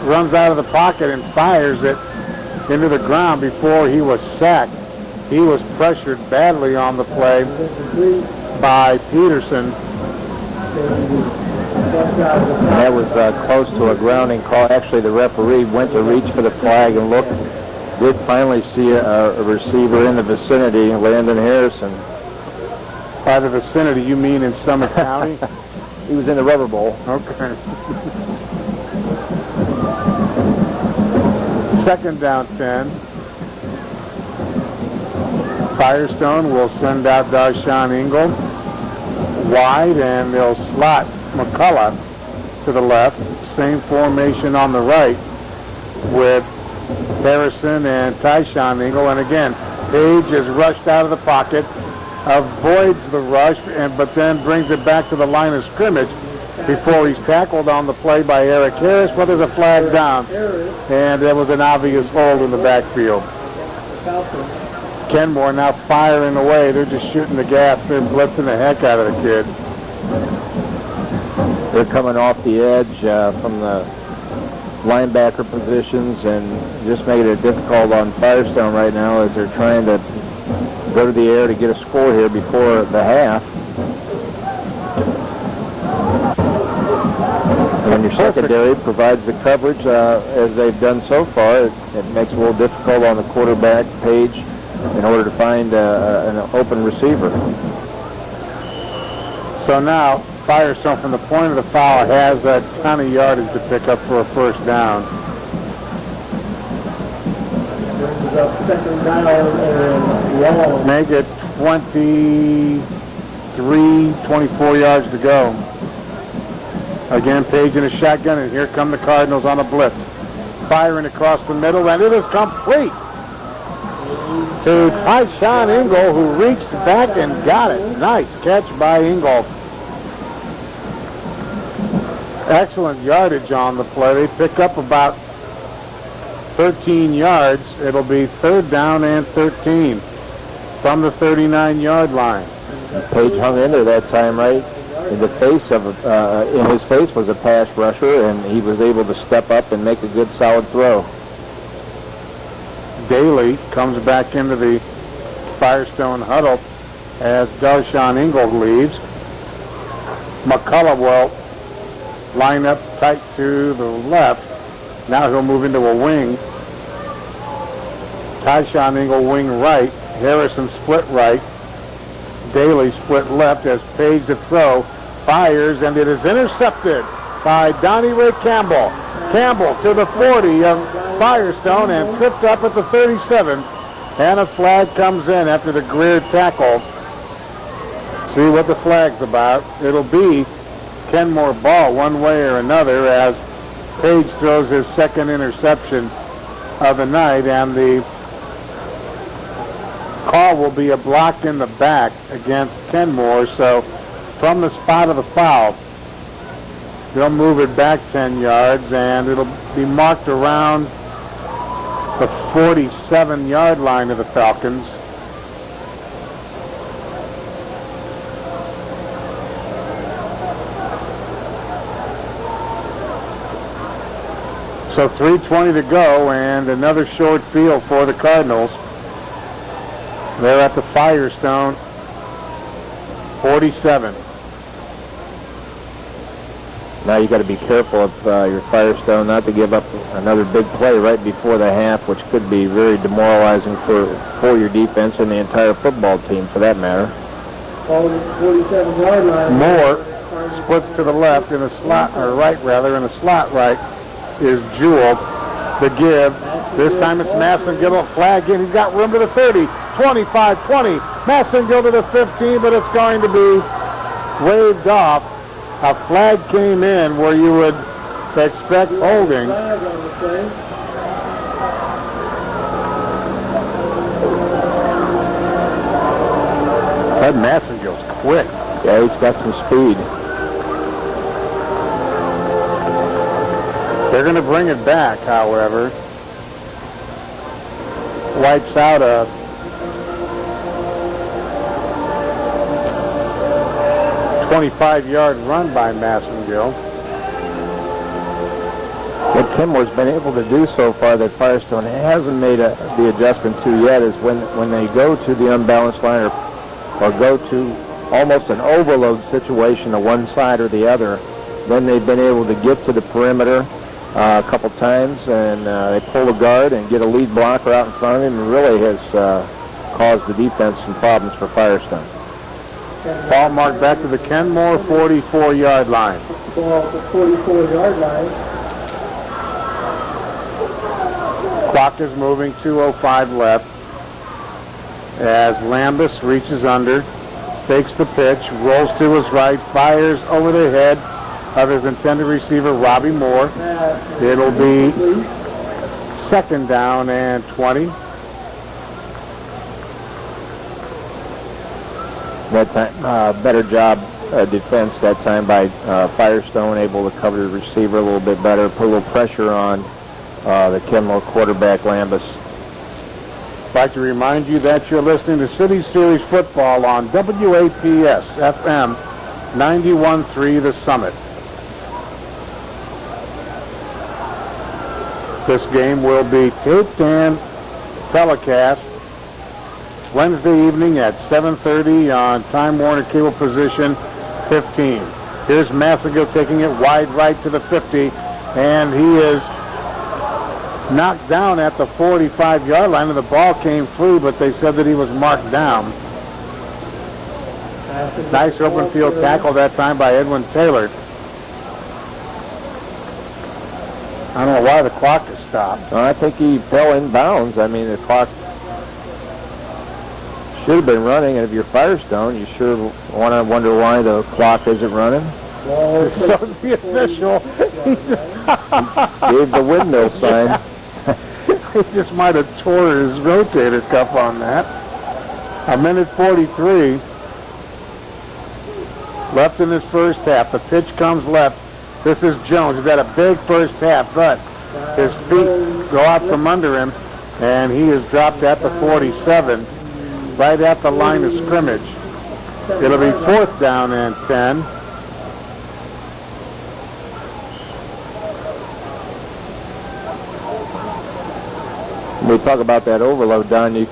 B: runs out of the pocket and fires it into the ground before he was sacked. He was pressured badly on the play by Peterson.
A: That was close to a grounding call. Actually, the referee went to reach for the flag and looked. Did finally see a receiver in the vicinity, Landon Harrison.
B: By the vicinity, you mean in Summit County?
A: He was in the rubber bowl.
B: Okay. Second down 10. Firestone will send out Darshawn Ingle wide, and they'll slot McCullough to the left. Same formation on the right with Harrison and Tyshawn Ingle. And again, Page is rushed out of the pocket, avoids the rush, but then brings it back to the line of scrimmage before he's tackled on the play by Eric Harris. But there's a flag down, and there was an obvious hold in the backfield. Kenmore now firing away. They're just shooting the gas. They're blitzing the heck out of the kid.
A: They're coming off the edge from the linebacker positions and just making it difficult on Firestone right now as they're trying to go to the air to get a score here before the half. And when your secondary provides the coverage as they've done so far, it makes it a little difficult on the quarterback, Page, in order to find an open receiver.
B: So now Firestone from the point of the foul has a ton of yardage to pick up for a first down. Make it 24 yards to go. Again, Page in a shotgun, and here come the Cardinals on a blitz. firing across the middle, and it is complete to Tyshawn Ingle, who reached back and got it. Nice catch by Ingle. Excellent yardage on the play. They pick up about 13 yards. It'll be 3rd down and 13 from the 39-yard line.
A: Page hung in there that time, right? In the face of, in his face was a pass rusher, and he was able to step up and make a good, solid throw.
B: Daly comes back into the Firestone huddle as Darshawn Ingle leaves. McCullough will line up tight to the left. Now he'll move into a wing. Tyshawn Ingle wing right. Harrison split right. Daly split left as Page to throw. Fires, and it is intercepted by Donnie Ray Campbell. Campbell to the 40 of Firestone and tripped up at the 37. And a flag comes in after the Greer tackle. See what the flag's about. It'll be Kenmore ball one way or another as Page throws his second interception of the night, and the call will be a block in the back against Kenmore. So from the spot of the foul, they'll move it back 10 yards, and it'll be marked around the 47-yard line of the Falcons. So 3:20 to go, and another short field for the Cardinals. They're at the Firestone 47.
A: Now you got to be careful of your Firestone not to give up another big play right before the half, which could be very demoralizing for your defense and the entire football team, for that matter.
C: 47-yard line.
B: Moore splits to the left in a slot, or right rather, in a slot right is Jewell. The give. This time it's Massengill. Flag in. He's got room to the 30. 25, 20. Massengill to the 15, but it's going to be waved off. A flag came in where you would expect holding. That Massengill's quick.
A: Yeah, he's got some speed.
B: They're going to bring it back, however. Wipes out a .25-yard run by Massengill.
A: What Kenmore's been able to do so far that Firestone hasn't made the adjustment to yet is when they go to the unbalanced line or go to almost an overload situation to one side or the other, then they've been able to get to the perimeter a couple times, and they pull a guard and get a lead blocker out in front of him, and really has caused the defense some problems for Firestone.
B: Ball marked back to the Kenmore 44-yard line.
C: Ball at the 44-yard line.
B: Clock is moving, 2:05 left. As Lambus reaches under, fakes the pitch, rolls to his right, fires over the head of his intended receiver, Robbie Moore. It'll be 2nd down and 20.
A: That time, better job defense that time by Firestone, able to cover the receiver a little bit better, put a little pressure on the Kenmore quarterback, Lambus.
B: I'd like to remind you that you're listening to City Series football on WAPS FM 91.3 The Summit. This game will be taped and telecast Wednesday evening at 7:30 on Time Warner Cable Position 15. Here's Massengill taking it wide right to the 50, and he is knocked down at the 45-yard line, and the ball came free, but they said that he was marked down. Nice open field tackle that time by Edwin Taylor. I don't know why the clock is stopped.
A: I think he fell in bounds. I mean, the clock should have been running, and if you're Firestone, you sure want to wonder why the clock isn't running.
B: So the official,
A: Gave the windmill sign.
B: he just might have tore his rotator cuff on that. 1:43 left in this first half. The pitch comes left. This is Jones. He's got a big first half, but his feet go out from under him, and he is dropped at the 47, right at the line of scrimmage. It'll be 4th down and 10.
A: We talk about that overload, Don.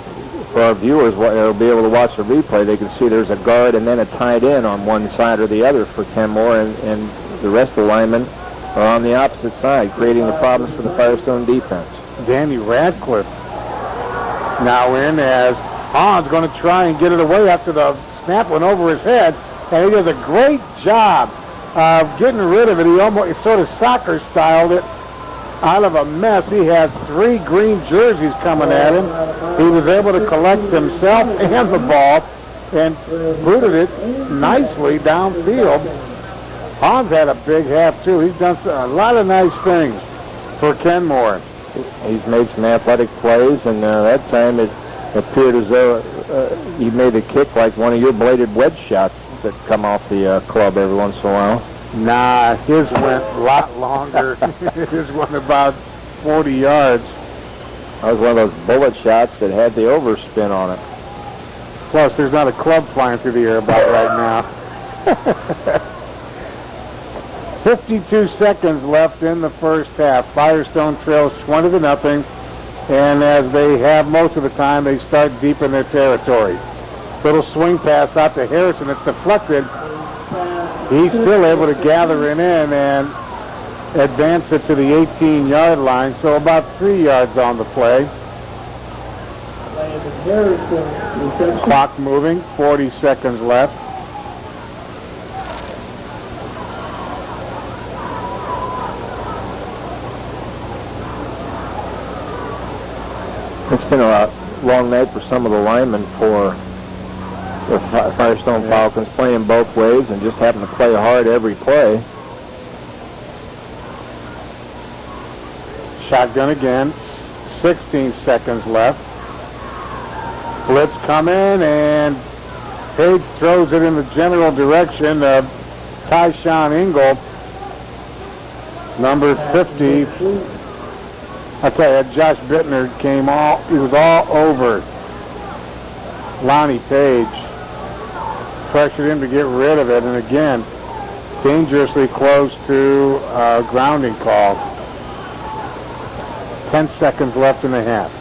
A: For our viewers, they'll be able to watch the replay. They can see there's a guard and then a tight end on one side or the other for Kenmore, and the rest of the linemen are on the opposite side, creating the problems for the Firestone defense.
B: Danny Radcliffe now in as Hahn's going to try and get it away after the snap went over his head, and he does a great job of getting rid of it. He sort of soccer styled it out of a mess. He had 3 green jerseys coming at him. He was able to collect himself and the ball and booted it nicely downfield. Hahn's had a big half too. He's done a lot of nice things for Kenmore.
A: He's made some athletic plays, and that time it appeared as though he made a kick like one of your bladed wedge shots that come off the club every once in a while.
B: Nah, his went a lot longer. His went about 40 yards.
A: That was one of those bullet shots that had the overspin on it.
B: Plus, there's not a club flying through the air about right now. 52 seconds left in the first half. Firestone trails 20-0, and as they have most of the time, they start deep in their territory. Little swing pass out to Harrison. It's deflected. He's still able to gather it in and advance it to the 18-yard line, so about 3 yards on the play. Clock moving, 40 seconds left.
A: It's been a long night for some of the linemen for the Firestone Falcons, playing both ways and just having to play hard every play.
B: Shotgun again, 16 seconds left. Blitz coming, and Page throws it in the general direction of Tyshawn Ingle, number 50. I tell you, Josh Bittner he was all over Lonnie Page. Pressured him to get rid of it, and again, dangerously close to a grounding call. 10 seconds left in the half.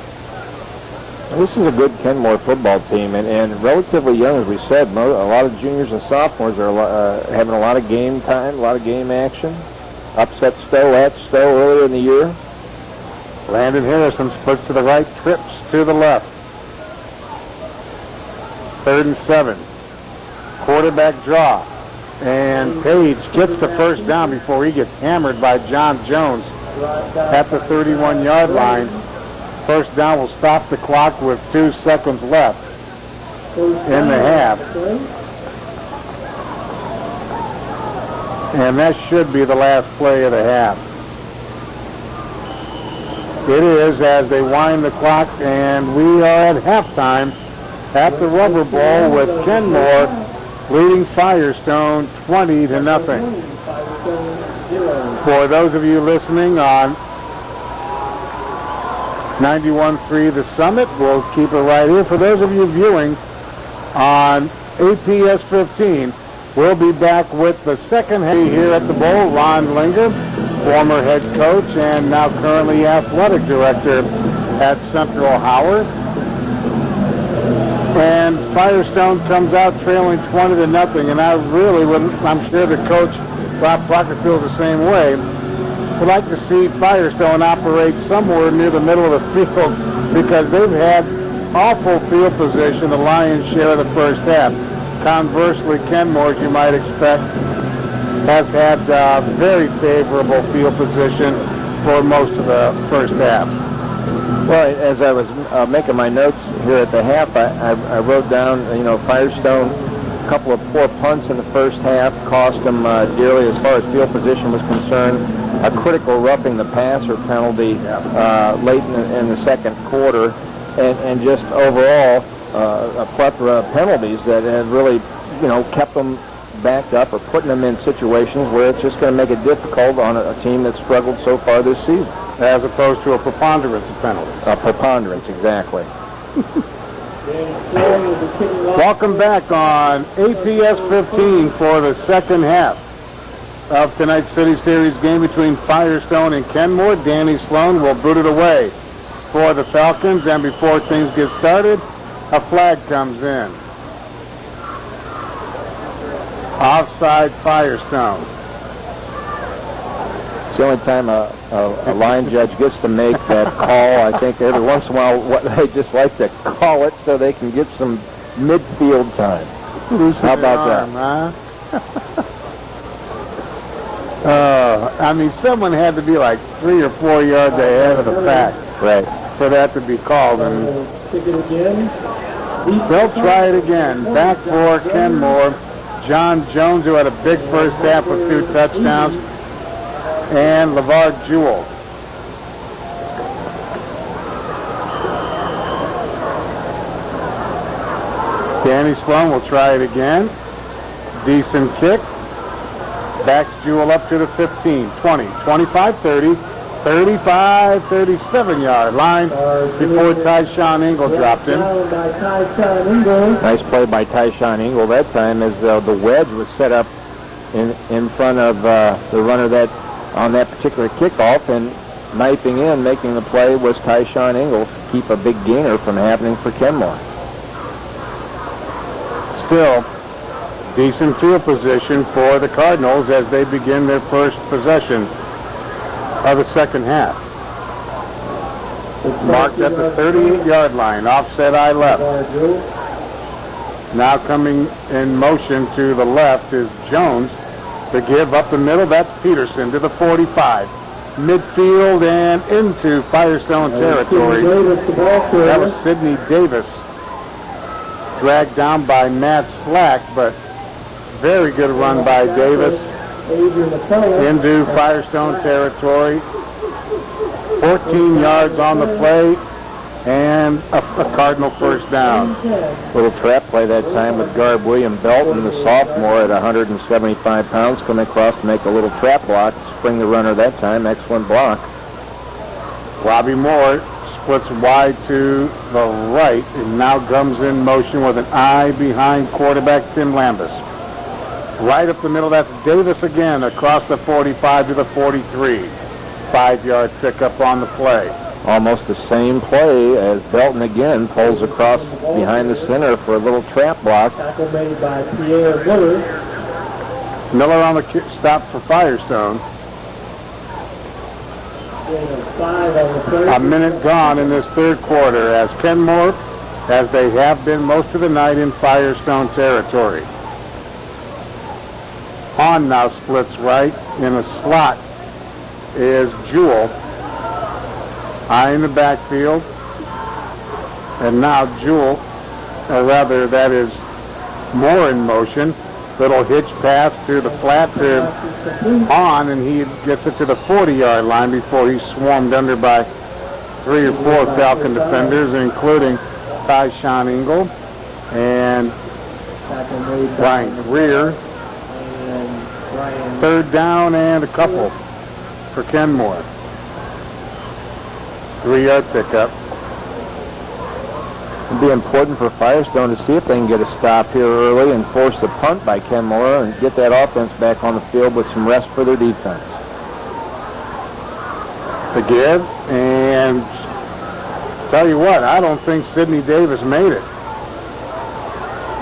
A: This is a good Kenmore football team, and relatively young, as we said. A lot of juniors and sophomores are having a lot of game time, a lot of game action. Upset Stowe at Stowe earlier in the year.
B: Landon Harrison splits to the right, trips to the left. 3rd and 7. Quarterback draw. And Page gets the first down before he gets hammered by John Jones at the 31-yard line. First down will stop the clock with 2 seconds left in the half. And that should be the last play of the half. It is, as they wind the clock, and we are at halftime at the Rubber Bowl with Kenmore leading Firestone 20-0. For those of you listening on 91.3 The Summit, we'll keep it right here. For those of you viewing on APS 15, we'll be back with the second half here at the Bowl. Ron Linger, former head coach and now currently athletic director at Central Howard. And Firestone comes out trailing 20-0, and I really would, I'm sure the coach, Rob Proctor, feels the same way. Would like to see Firestone operate somewhere near the middle of the field, because they've had awful field position the lion's share of the first half. Conversely, Kenmore, as you might expect, has had very favorable field position for most of the first half.
A: Well, as I was making my notes here at the half, I wrote down, Firestone couple of poor punts in the first half cost them dearly as far as field position was concerned. A critical roughing the passer penalty late in the second quarter, and just overall a plethora of penalties that have really, kept them backed up or putting them in situations where it's just going to make it difficult on a team that's struggled so far this season.
B: As opposed to a preponderance of penalties.
A: A preponderance, exactly.
B: Welcome back on APS 15 for the second half of tonight's City Series game between Firestone and Kenmore. Danny Sloan will boot it away for the Falcons, and before things get started, a flag comes in. Offside Firestone.
A: It's the only time a line judge gets to make that call. I think every once in a while they just like to call it so they can get some midfield time. How about that?
B: Someone had to be like 3 or 4 yards ahead of the pack,
A: right,
B: for that to be called. And they'll try it again. Back for Kenmore. John Jones, who had a big first half with 2 touchdowns, and LeVar Jewell. Danny Sloan will try it again. Decent kick. Backs Jewell up to the 15, 20, 25, 30, 35, 37-yard line before Tyshawn Ingle dropped in.
A: Nice play by Tyshawn Ingle that time as the wedge was set up in front of the runner that on that particular kickoff, and knifing in, making the play was Tyshawn Ingle to keep a big gainer from happening for Kenmore.
B: Still, decent field position for the Cardinals as they begin their first possession of the second half. Marked at the 38-yard line, offset eye left. Now coming in motion to the left is Jones. The give up the middle, that's Peterson to the 45. Midfield and into Firestone territory. That was Sidney Davis. Dragged down by Matt Slack, but very good run by Davis into Firestone territory. 14 yards on the play and a Cardinal first down.
A: Little trap play that time with guard William Belton, the sophomore at 175 pounds, coming across to make a little trap block, spring the runner that time. Excellent block.
B: Robbie Moore splits wide to the right and now comes in motion with an eye behind quarterback Tim Lambus. Right up the middle, that's Davis again across the 45 to the 43. 5-yard pickup on the play.
A: Almost the same play as Belton again pulls across behind the center for a little trap block.
C: Tackle made by Pierre Miller.
B: Miller on the stop for Firestone. A minute gone in this third quarter as Kenmore, as they have been most of the night, in Firestone territory. Hahn now splits right. In a slot is Jewell. Eye in the backfield. And now Jewell, or rather that is Moore in motion. Little hitch pass to the flat to Hahn, and he gets it to the 40-yard line before he's swarmed under by 3 or 4 Falcon defenders, including Tyshawn Ingle and Brian Greer. Third down and a couple for Kenmore. 3-yard pickup.
A: It'll be important for Firestone to see if they can get a stop here early and force the punt by Kenmore and get that offense back on the field with some rest for their defense.
B: The give, and tell you what, I don't think Sidney Davis made it.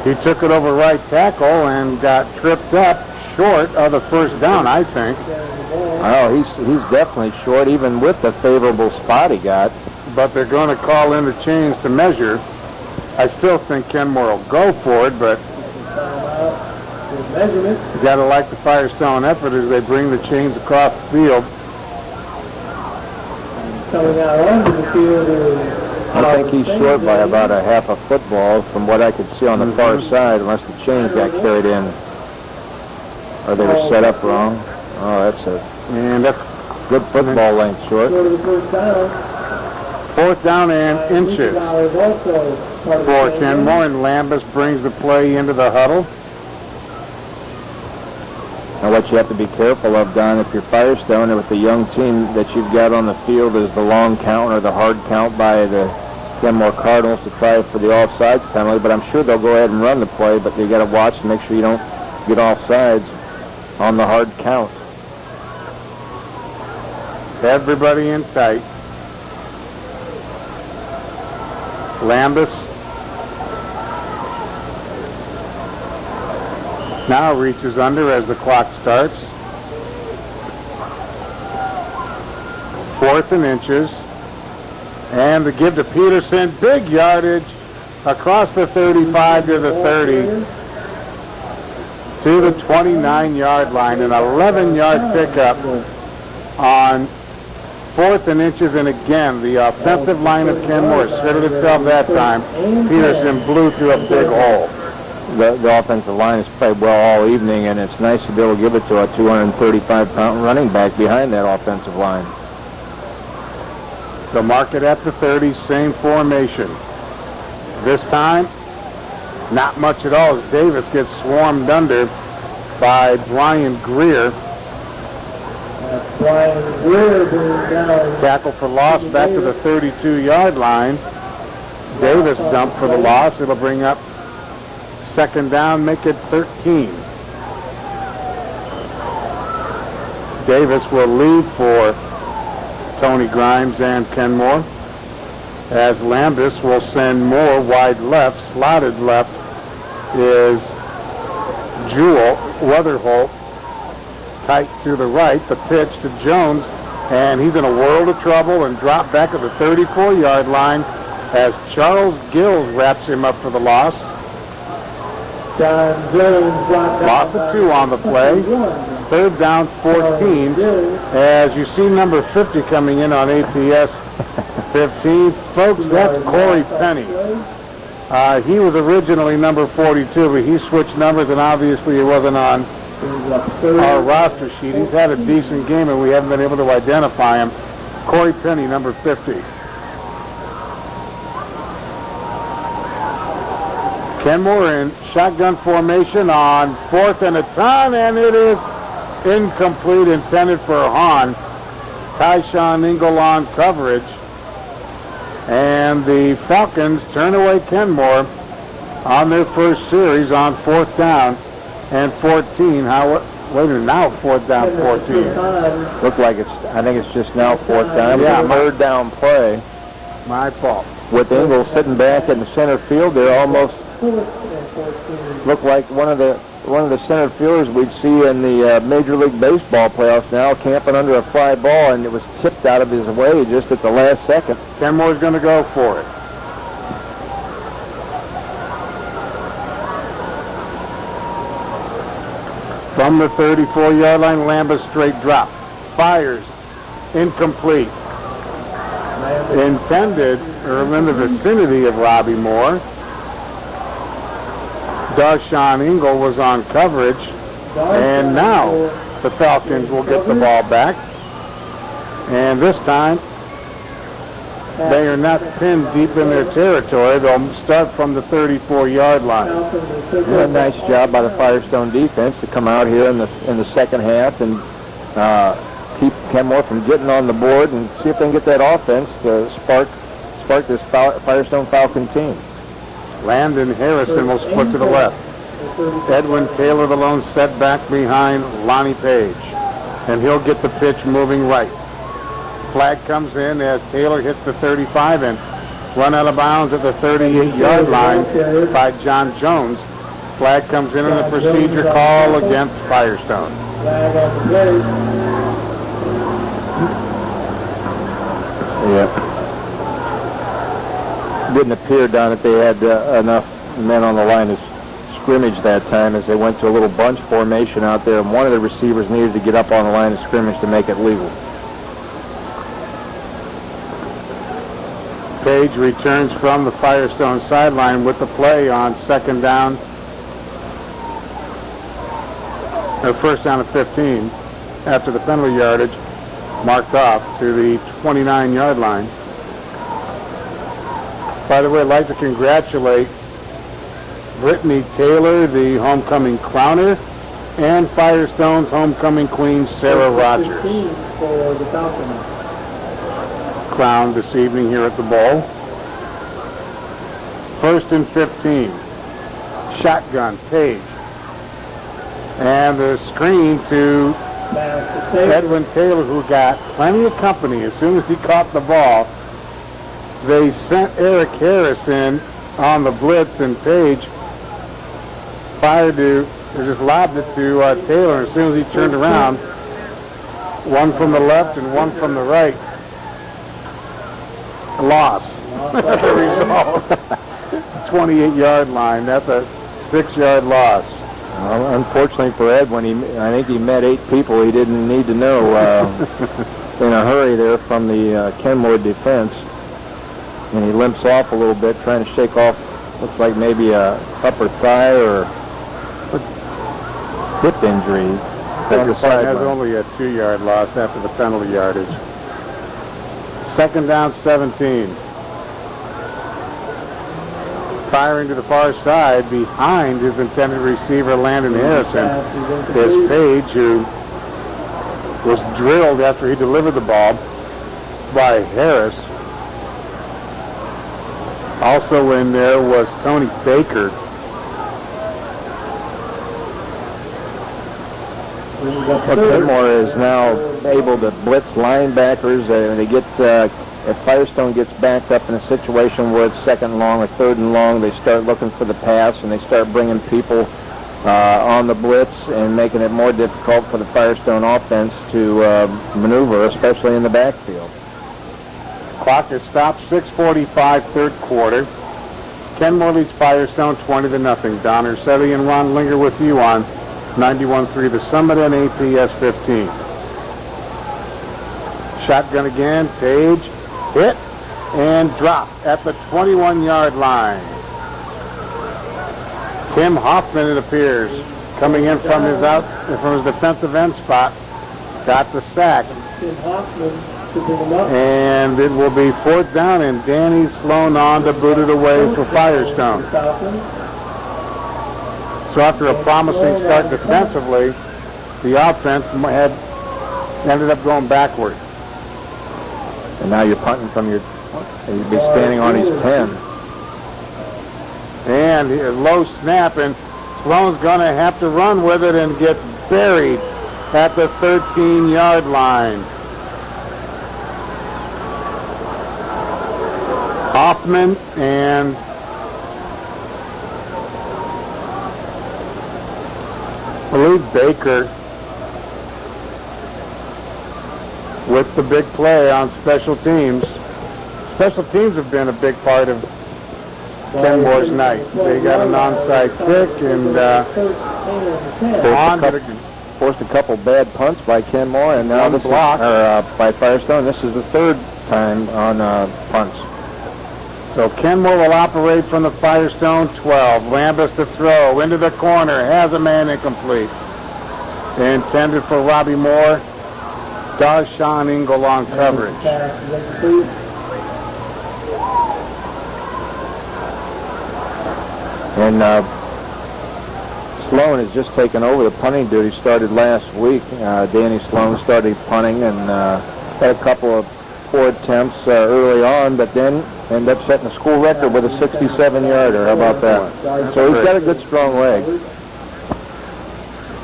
B: He took it over right tackle and got tripped up short of the first down, I think.
A: Oh, he's definitely short, even with the favorable spot he got.
B: But they're going to call in the chains to measure. I still think Kenmore will go for it, but you got to like the Firestone effort as they bring the chains across the field.
C: Coming out onto the field is
A: I think he's short by about a half a football from what I could see on the far side, unless the chains got carried in. Or they were set up wrong. Oh, that's a good football length short.
C: Go to the first down.
B: 4th down and inches for Kenmore, and Lambus brings the play into the huddle.
A: Now what you have to be careful of, Don, if you're Firestone and with the young team that you've got on the field, is the long count or the hard count by the Kenmore Cardinals to try for the offsides penalty. But I'm sure they'll go ahead and run the play, but you got to watch and make sure you don't get offsides on the hard count.
B: Everybody in tight. Lambus now reaches under as the clock starts. 4th and inches. And the give to Peterson. Big yardage across the 35 to the 30 to the 29-yard line. An 11-yard pickup on 4th and inches, and again, the offensive line of Kenmore asserted itself that time. Peterson blew through a big hole.
A: The offensive line has played well all evening, and it's nice to be able to give it to a 235-pound running back behind that offensive line.
B: So mark it at the 30, same formation. This time, not much at all as Davis gets swarmed under by Brian Greer.
C: Brian Greer brings down.
B: Tackle for loss back to the 32-yard line. Davis dumped for the loss. It'll bring up 2nd down, make it 13. Davis will lead for Tony Grimes and Kenmore, as Lambus will send Moore wide left. Slotted left is Jewel. Weatherholt tight to the right. The pitch to Jones, and he's in a world of trouble and dropped back at the 34-yard line as Charles Gills wraps him up for the loss.
C: John Jones
B: Loss of 2 on the play. 3rd down, 14. As you see number 50 coming in on ATS 15. Folks, that's Corey Penny. He was originally number 42, but he switched numbers, and obviously he wasn't on our roster sheet. He's had a decent game, and we haven't been able to identify him. Corey Penny, number 50. Kenmore in shotgun formation on 4th and a ton, and it is incomplete, intended for Hahn. Tyshawn Ingle on coverage. And the Falcons turn away Kenmore on their first series on 4th down and 14. Wait a minute, now 4th down, 14.
A: Look like I think it's just now 4th down.
B: Yeah,
A: 3rd down play.
B: My fault.
A: With Ingle sitting back in the center field, they're almost look like one of the center fielders we'd see in the Major League Baseball playoffs now, camping under a fly ball, and it was tipped out of his way just at the last second.
B: Kenmore's going to go for it. From the 34-yard line, Lambus straight drop. Fires. Incomplete. Intended, or in the vicinity of Robbie Moore. Darshawn Ingle was on coverage, and now the Falcons will get the ball back. And this time, they are not pinned deep in their territory. They'll start from the 34-yard line.
A: A nice job by the Firestone defense to come out here in the second half and keep Kenmore from getting on the board and see if they can get that offense to spark this Firestone Falcon team.
B: Landon Harrison will split to the left. Edwin Taylor, the lone set back behind Lonnie Page. And he'll get the pitch moving right. Flag comes in as Taylor hits the 35 and run out of bounds at the 38-yard line by John Jones. Flag comes in and a procedure call against Firestone.
A: Yeah. Didn't appear, Don, that they had enough men on the line of scrimmage that time, as they went to a little bunch formation out there, and one of the receivers needed to get up on the line of scrimmage to make it legal.
B: Page returns from the Firestone sideline with the play on second down, or first down of 15 after the penalty yardage marked off to the 29-yard line. By the way, I'd like to congratulate Brittany Taylor, the homecoming crowner, and Firestone's homecoming queen, Sarah Rogers.
C: 15 for the Falcons.
B: Crowned this evening here at the Bowl. First and 15. Shotgun, Page. And the screen to Edwin Taylor, who got plenty of company as soon as he caught the ball. They sent Eric Harrison on the blitz, and Page just lobbed it to Taylor. As soon as he turned around, one from the left and one from the right. Loss. That's the result. 28-yard line. That's a 6-yard loss.
A: Well, unfortunately for Edwin, I think he met 8 people he didn't need to know in a hurry there from the Kenmore defense. And he limps off a little bit, trying to shake off, looks like maybe a upper thigh or hip injury.
B: Ferguson has only a 2-yard loss after the penalty yardage. Second down, 17. Firing to the far side behind his intended receiver, Landon Harrison, is Page, who was drilled after he delivered the ball by Harris. Also in there was Tony Baker.
A: Kenmore is now able to blitz linebackers. If Firestone gets backed up in a situation where it's second and long or third and long, they start looking for the pass, and they start bringing people on the blitz and making it more difficult for the Firestone offense to maneuver, especially in the backfield.
B: Clock is stopped, 6:45, third quarter. Kenmore leads Firestone 20-0. Don Ursetti and Ron Linger with you on 91.3 The Summit and APS 15. Shotgun again, Page, hit, and drop at the 21-yard line. Tim Hoffman, it appears, coming in from his defensive end spot, got the sack.
C: Tim Hoffman picking him up.
B: And it will be fourth down, and Danny Sloan on to boot it away for Firestone. So after a promising start defensively, the offense ended up going backward.
A: And now you're punting from you'd be standing on his 10.
B: And a low snap, and Sloan's going to have to run with it and get buried at the 13-yard line. Hoffman and I believe Baker with the big play on special teams. Special teams have been a big part of Kenmore's night. They got an onside kick and
A: forced a couple bad punts by Kenmore, and now this block by Firestone. This is the third time on punts.
B: So Kenmore will operate from the Firestone 12. Lambus to throw into the corner, has a man incomplete. Intended for Robbie Moore. Does Sean Engel on coverage.
A: And Sloan has just taken over the punting duty. Started last week. Danny Sloan started punting and had a couple of poor attempts early on, but then ended up setting a school record with a 67-yarder. How about that? So he's got a good strong leg.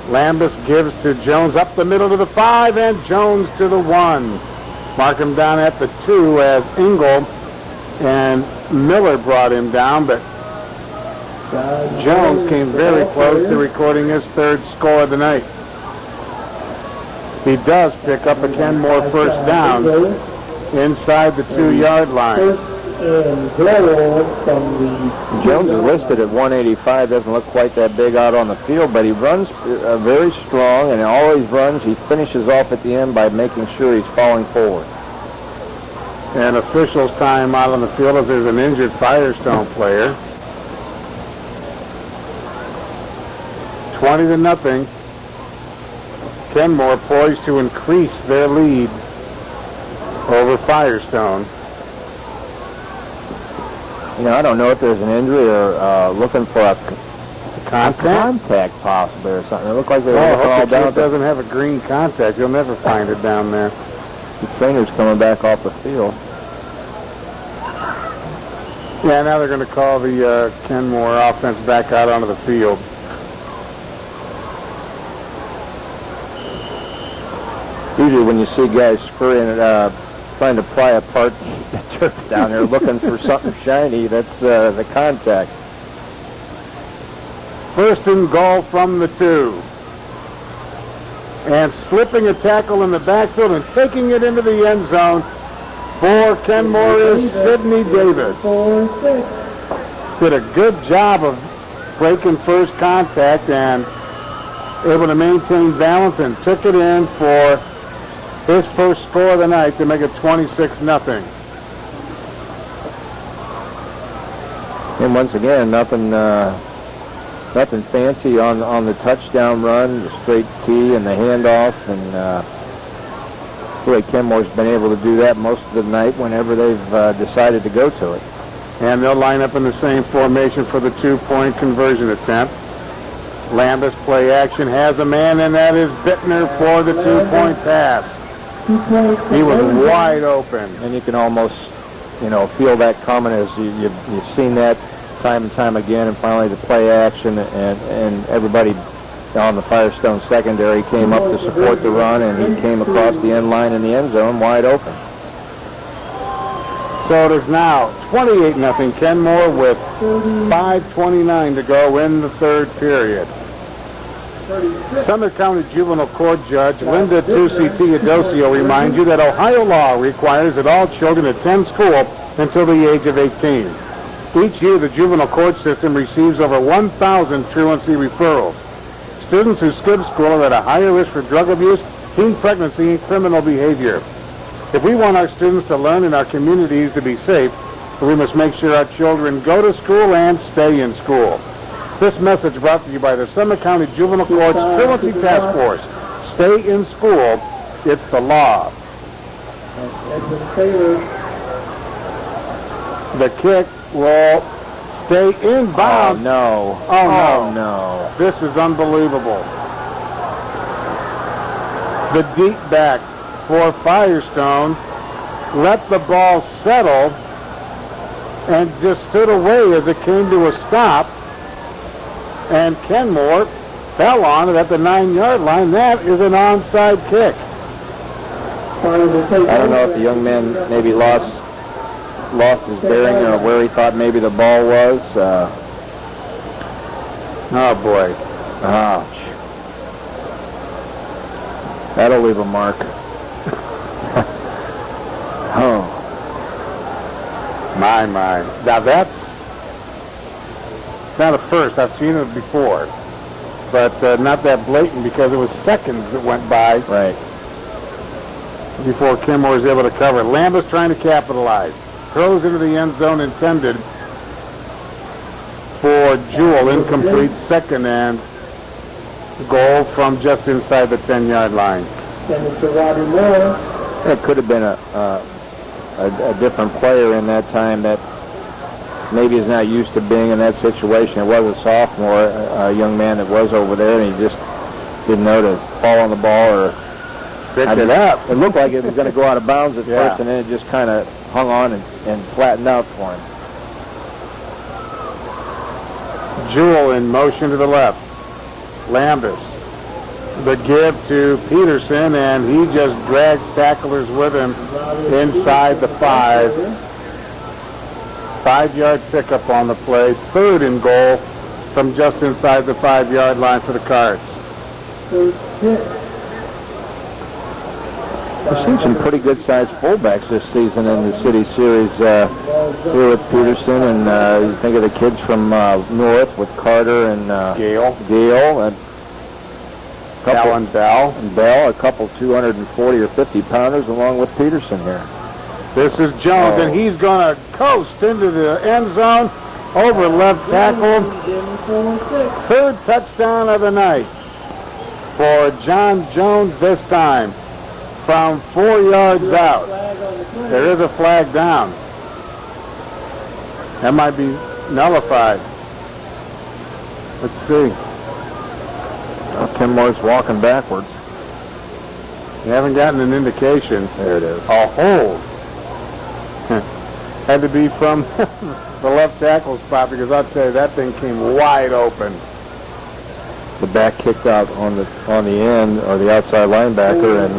B: Lambus gives to Jones up the middle to the 5, and Jones to the 1. Mark him down at the 2 as Engel and Miller brought him down, but Jones came very close to recording his third score of the night. He does pick up a Kenmore first down inside the 2-yard line.
A: Jones is listed at 185, doesn't look quite that big out on the field, but he runs very strong, and always runs. He finishes off at the end by making sure he's falling forward.
B: And officials time out on the field as there's an injured Firestone player. 20-0. Kenmore poised to increase their lead over Firestone.
A: You know, I don't know if there's an injury or looking for a contact possibly or something. It looked like they were all down.
B: It doesn't have a green contact. You'll never find it down there.
A: The trainer's coming back off the field.
B: Yeah, now they're going to call the Kenmore offense back out onto the field.
A: Usually when you see guys scurrying, trying to pry apart the turf down there looking for something shiny, that's the contact.
B: First and goal from the 2. And slipping a tackle in the backfield and taking it into the end zone for Kenmore is Sidney Davis. Did a good job of breaking first contact and able to maintain balance and took it in for his first score of the night to make it 26-0.
A: And once again, nothing fancy on the touchdown run, the straight tee and the handoff, and really Kenmore's been able to do that most of the night whenever they've decided to go to it.
B: And they'll line up in the same formation for the 2-point conversion attempt. Lambus play action has a man, and that is Bittner for the 2-point pass. He was wide open.
A: And you can almost, feel that coming as you've seen that time and time again, and finally the play action and everybody on the Firestone secondary came up to support the run, and he came across the end line in the end zone wide open.
B: So it is now 28-0 Kenmore with 5:29 to go in the third period. Summit County Juvenile Court Judge Linda Tucci Adosio reminds you that Ohio law requires that all children attend school until the age of 18. Each year, the juvenile court system receives over 1,000 truancy referrals. Students who skip school are at a higher risk for drug abuse, teen pregnancy, and criminal behavior. If we want our students to learn and our communities to be safe, we must make sure our children go to school and stay in school. This message brought to you by the Summit County Juvenile Court's Truancy Task Force. Stay in school. It's the law. The kick will stay in bounds.
A: Oh, no.
B: Oh,
A: no.
B: This is unbelievable. The deep back for Firestone let the ball settle and just stood away as it came to a stop. And Kenmore fell on it at the 9-yard line. That is an onside kick.
A: I don't know if the young man maybe lost his bearing or where he thought maybe the ball was.
B: Oh, boy.
A: Ouch. That'll leave a mark. Oh.
B: My. Now that's not a first. I've seen it before. But not that blatant because it was seconds that went by.
A: Right.
B: Before Kenmore was able to cover. Lambus trying to capitalize. Throws into the end zone intended for Jewell. Incomplete second and goal from just inside the 10-yard line.
A: It could have been a different player in that time that maybe is not used to being in that situation. It was a sophomore, a young man that was over there, and he just didn't know to fall on the ball or
B: pick it up.
A: It looked like it was going to go out of bounds at
B: Yeah.
A: first, and then it just kind of hung on and flattened out for him.
B: Jewell in motion to the left. Lambus. The give to Peterson, and he just drags tacklers with him inside the 5. 5-yard pickup on the play. Third and goal from just inside the 5-yard line for the Cards.
A: We've seen some pretty good-sized fullbacks this season in the City Series here with Peterson, and you think of the kids from North with Carter and
B: Gale,
A: and Bell, a couple 240 or 50 pounders along with Peterson here.
B: This is Jones, and he's going to coast into the end zone over left tackle. Third touchdown of the night for John Jones this time from 4 yards out. There is a flag down. That might be nullified. Let's see.
A: Well, Kenmore's walking backwards.
B: We haven't gotten an indication.
A: There it is.
B: A hold. Had to be from the left tackle spot, because I'll tell you, that thing came wide open.
A: The back kicked out on the end, or the outside linebacker, and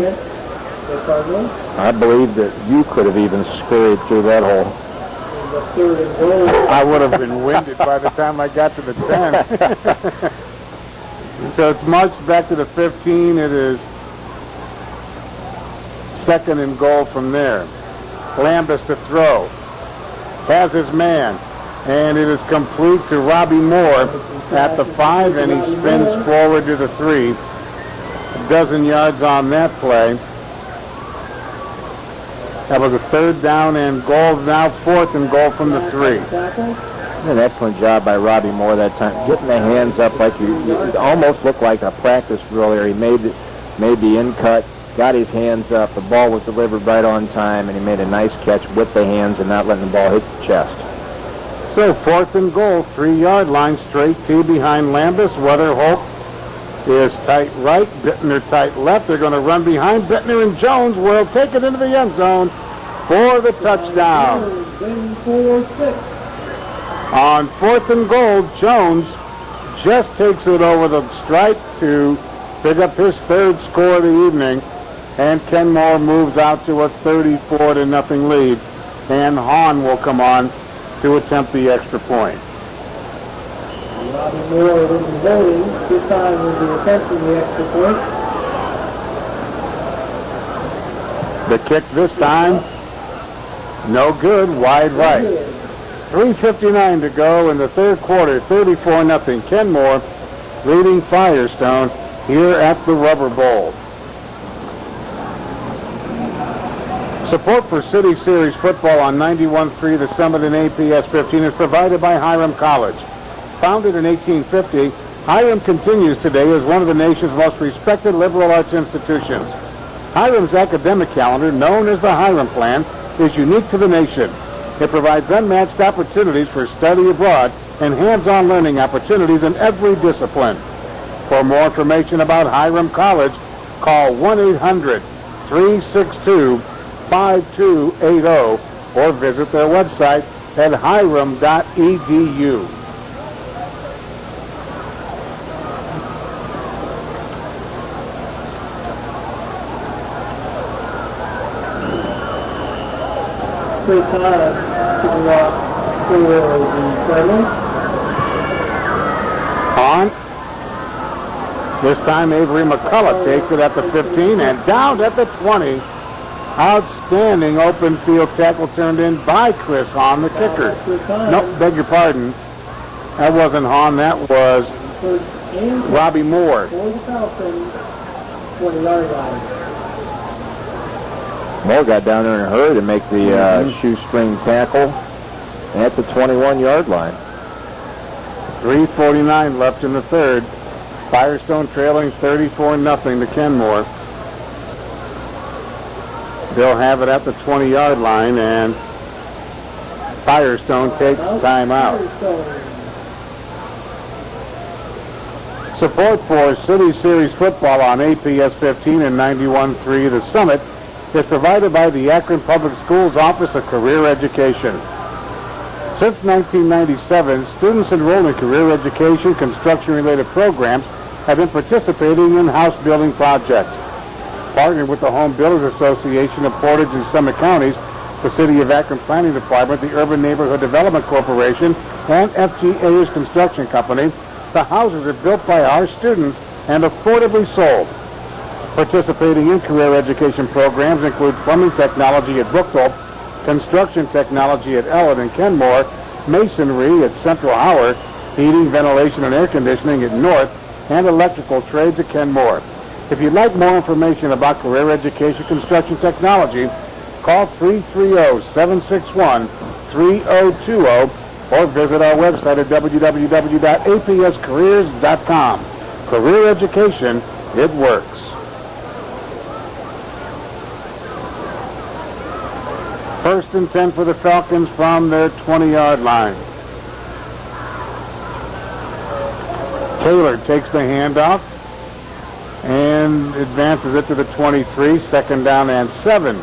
A: I believe that you could have even scurried through that hole.
B: I would have been winded by the time I got to the 10. So it's marched back to the 15. It is second and goal from there. Lambus to throw. Has his man. And it is complete to Robbie Moore at the 5, and he spins forward to the 3. A dozen yards on that play. That was a third down and goal, now fourth and goal from the 3.
A: An excellent job by Robbie Moore that time, getting the hands up like it almost looked like a practice drill there. He made the in cut, got his hands up, the ball was delivered right on time, and he made a nice catch with the hands and not letting the ball hit the chest.
B: So fourth and goal, 3-yard line, straight T behind Lambus. Weatherholt is tight right, Bittner tight left. They're going to run behind Bittner, and Jones will take it into the end zone for the touchdown. On fourth and goal, Jones just takes it over the stripe to pick up his third score of the evening, and Kenmore moves out to a 34-0 lead, and Hahn will come on to attempt the extra point.
C: Robbie Moore isn't voting. This time will be attempting the extra point.
B: The kick this time, no good, wide right. 3:59 to go in the third quarter, 34-0. Kenmore leading Firestone here at the Rubber Bowl. Support for City Series football on 91.3 The Summit and APS 15 is provided by Hiram College. Founded in 1850, Hiram continues today as one of the nation's most respected liberal arts institutions. Hiram's academic calendar, known as the Hiram Plan, is unique to the nation. It provides unmatched opportunities for study abroad and hands-on learning opportunities in every discipline. For more information about Hiram College, call 1-800-362-5280 or visit their website at hiram.edu.
C: Free time to walk for the Cardinals.
B: On. This time Avery McCullough takes it at the 15 and down at the 20. Outstanding open field tackle turned in by Chris Hahn, the kicker. Nope, beg your pardon. That wasn't Hahn, that was Robbie Moore.
C: For the Falcons, 20-yard line.
A: Moore got down there in a hurry to make the shoestring tackle at the 21-yard line.
B: 3:49 left in the third. Firestone trailing 34-0 to Kenmore. They'll have it at the 20-yard line, and Firestone takes timeout. Support for City Series football on APS 15 and 91.3 The Summit is provided by the Akron Public Schools Office of Career Education. Since 1997, students enrolled in career education construction-related programs have been participating in house building projects. Partnered with the Home Builders Association of Portage and Summit Counties, the City of Akron Planning Department, the Urban Neighborhood Development Corporation, and FG Ayers Construction Company, the houses are built by our students and affordably sold. Participating in career education programs include plumbing technology at Brookville, construction technology at Ellen and Kenmore, masonry at Central Howard, heating, ventilation, and air conditioning at North, and electrical trades at Kenmore. If you'd like more information about career education construction technology, Call 330-761-3020 or visit our website at www.apscareers.com. Career education, it works. First and 10 for the Falcons from their 20-yard line. Taylor takes the handoff and advances it to the 23. Second down and 7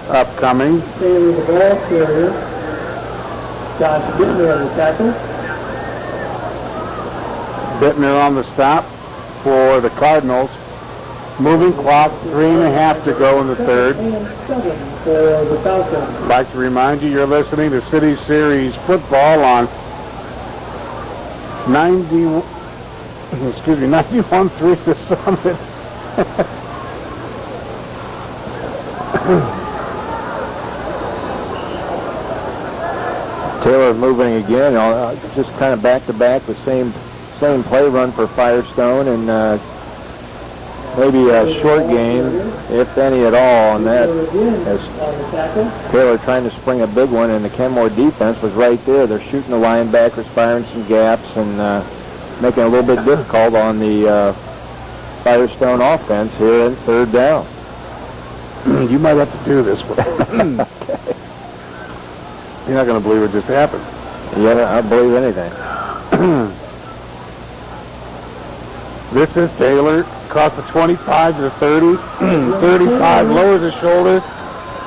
B: upcoming.
C: Taylor the ball carrier. Josh Bittner on the tackle.
B: Bittner on the stop for the Cardinals. Moving clock, 3.5 to go in the third.
C: And 7 for the Falcons.
B: I'd like to remind you, you're listening to City Series football on 91.3 The Summit.
A: Taylor moving again, just kind of back to back, the same play run for Firestone, and maybe a short game, if any at all, on that. As Taylor trying to spring a big one, and the Kenmore defense was right there. They're shooting the linebackers, firing some gaps, and making it a little bit difficult on the Firestone offense here in third down.
B: You might have to do this one. You're not going to believe what just happened.
A: Yeah, I believe anything.
B: This is Taylor. Across the 25 to the 30. 35, lowers his shoulder,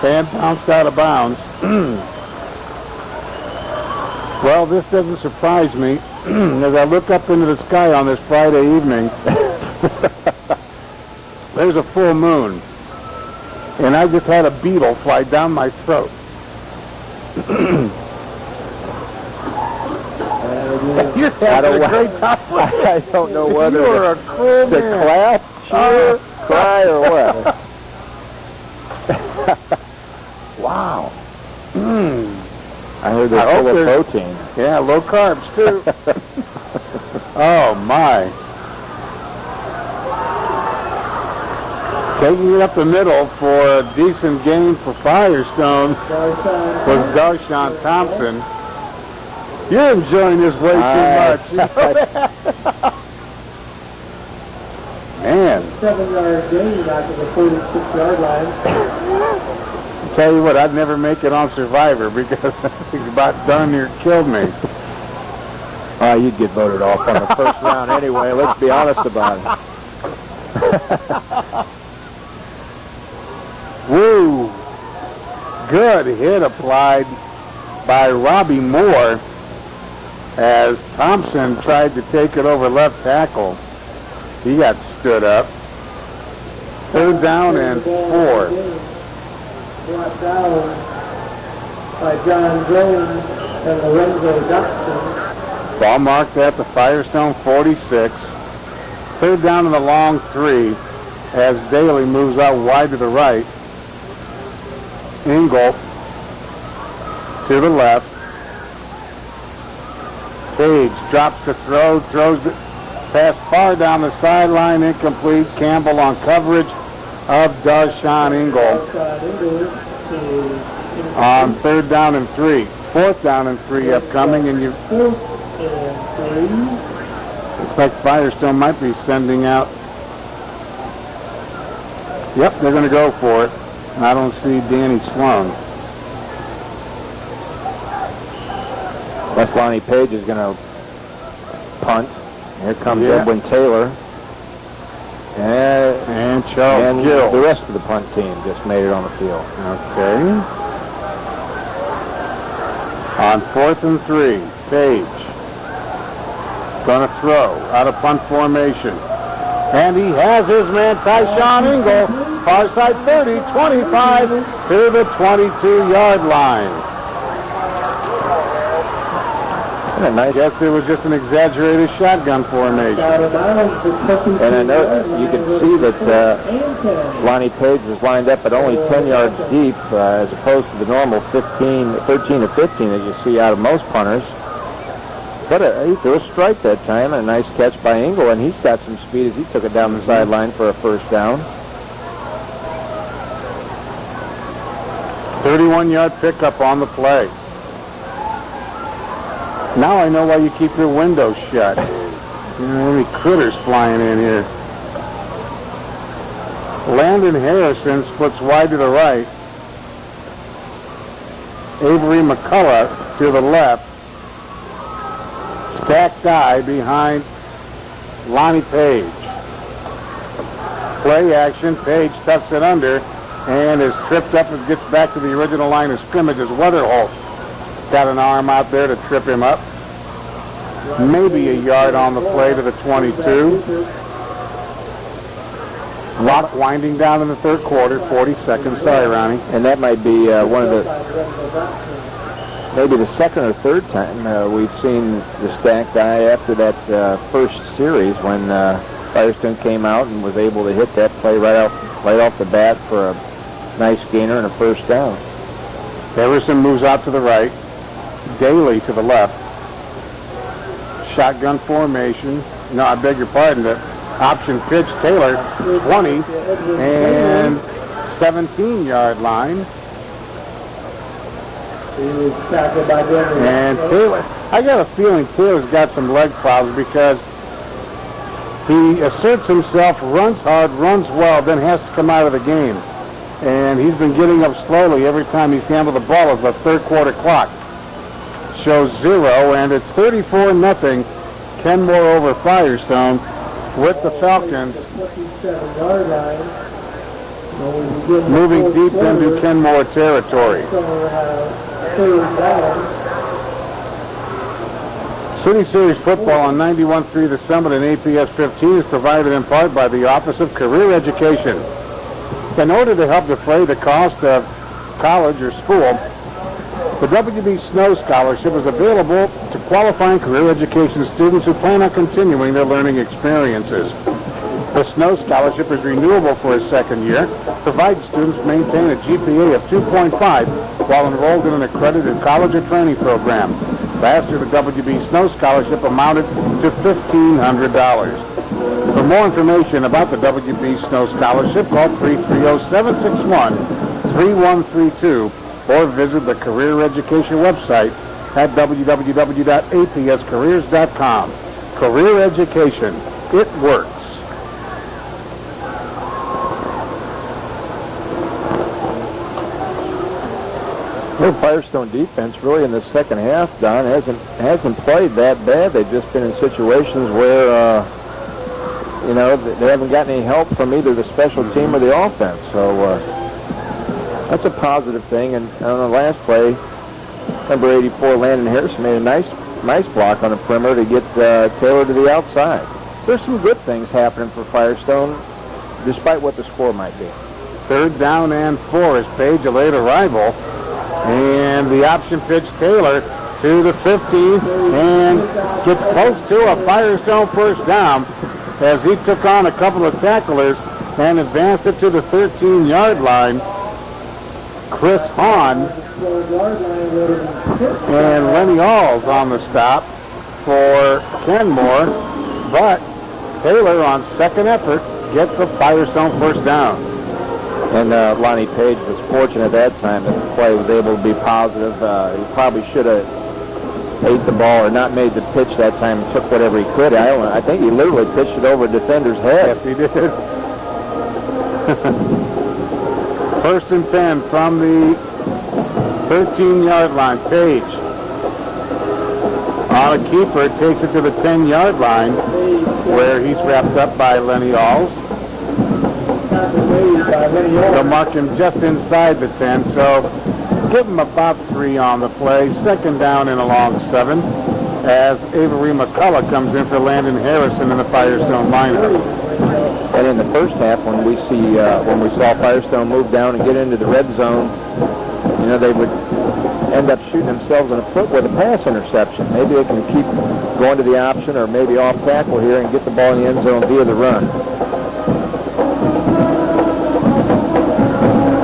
B: and bounced out of bounds. Well, this doesn't surprise me. As I look up into the sky on this Friday evening, there's a full moon, and I just had a beetle fly down my throat. You're having a great time.
A: I don't know whether
B: you're a cool
A: to
B: man.
A: clap, cheer, cry, or what. Wow. I heard they're full of protein.
B: Yeah, low carbs, too. Oh, my. Taking it up the middle for a decent gain for Firestone was Darshawn Thompson. You're enjoying this way too much. Man.
C: 7-yard gain after the 46-yard line.
B: I'll tell you what, I'd never make it on Survivor because it's about darn near killed me.
A: You'd get voted off on the first round anyway. Let's be honest about it.
B: Woo! Good hit applied by Robbie Moore as Thompson tried to take it over left tackle. He got stood up. Third down and 4.
C: Brought down by John Jones and Lorenzo Dutton.
B: Ball marked at the Firestone 46. Third down and a long 3 as Daly moves out wide to the right. Engel to the left. Page drops to throw, throws the pass far down the sideline, incomplete. Campbell on coverage of Darshawn Engel on third down and 3. Fourth down and 3 upcoming, and you looks like Firestone might be sending out. Yep, they're going to go for it. I don't see Danny Sloan.
A: That's Lonnie Page is going to punt. Here comes Edwin Taylor.
B: And Charles Gill.
A: The rest of the punt team just made it on the field.
B: Okay. On 4th and 3, Page. Going to throw out of punt formation. And he has his man, Tyshawn Engel, far side 30, 25 to the 22-yard line. I guess it was just an exaggerated shotgun formation.
A: And I know you can see that Lonnie Page was lined up at only 10 yards deep as opposed to the normal 13 to 15 that you see out of most punters. But he threw a strike that time, and a nice catch by Engel, and he's got some speed as he took it down the sideline for a first down.
B: 31-yard pickup on the play. Now I know why you keep your windows shut. You know, any critters flying in here. Landon Harrison splits wide to the right. Avery McCullough to the left. Stacked eye behind Lonnie Page. Play action. Page tucks it under and is tripped up and gets back to the original line of scrimmage as Weatherholt got an arm out there to trip him up. Maybe a yard on the play to the 22. Clock winding down in the third quarter, 40 seconds. Sorry, Ronnie.
A: And that might be one of the, maybe the second or third time we've seen the stacked eye after that first series when Firestone came out and was able to hit that play right off the bat for a nice gainer and a first down.
B: Harrison moves out to the right. Daly to the left. Shotgun formation. No, I beg your pardon. The option pitch. Taylor, 20 and 17-yard line. And Taylor, I got a feeling Taylor's got some leg problems because he asserts himself, runs hard, runs well, then has to come out of the game. And he's been getting up slowly every time he's handled the ball as the third quarter clock shows 0, and it's 34-0. Kenmore over Firestone with the Falcons moving deep into Kenmore territory. City Series football on 91.3 The Summit and APS 15 is provided in part by the Office of Career Education. In order to help defray the cost of college or school, the W.B. Snow Scholarship is available to qualifying career education students who plan on continuing their learning experiences. The Snow Scholarship is renewable for a second year, provided students maintain a GPA of 2.5 while enrolled in an accredited college or training program. Last year, the W.B. Snow Scholarship amounted to $1,500. For more information about the W.B. Snow Scholarship, call 330-761-3132 or visit the Career Education website at www.apscareers.com. Career Education, it works.
A: The Firestone defense really in the second half, Don, hasn't played that bad. They've just been in situations where you know, they haven't gotten any help from either the special team or the offense. So that's a positive thing. And on the last play, number 84, Landon Harrison, made a nice block on the perimeter to get Taylor to the outside. There's some good things happening for Firestone, despite what the score might be.
B: Third down and 4 is Page, a late arrival. And the option pitch, Taylor to the 15 and gets close to a Firestone first down as he took on a couple of tacklers and advanced it to the 13-yard line. Chris Hahn and Lenny Alls on the stop for Kenmore, but Taylor on second effort gets the Firestone first down.
A: And Lonnie Page was fortunate that time that the play was able to be positive. He probably should have ate the ball or not made the pitch that time and took whatever he could. I think he literally pitched it over a defender's head.
B: Yes, he did. First and 10 from the 13-yard line. Page on a keeper, takes it to the 10-yard line where he's wrapped up by Lenny Alls. They'll mark him just inside the 10, so give him about 3 on the play. Second down and a long 7 as Avery McCullough comes in for Landon Harrison in the Firestone lineup.
A: And in the first half, when we saw Firestone move down and get into the red zone, you know, they would end up shooting themselves in the foot with a pass interception. Maybe they can keep going to the option or maybe off tackle here and get the ball in the end zone via the run.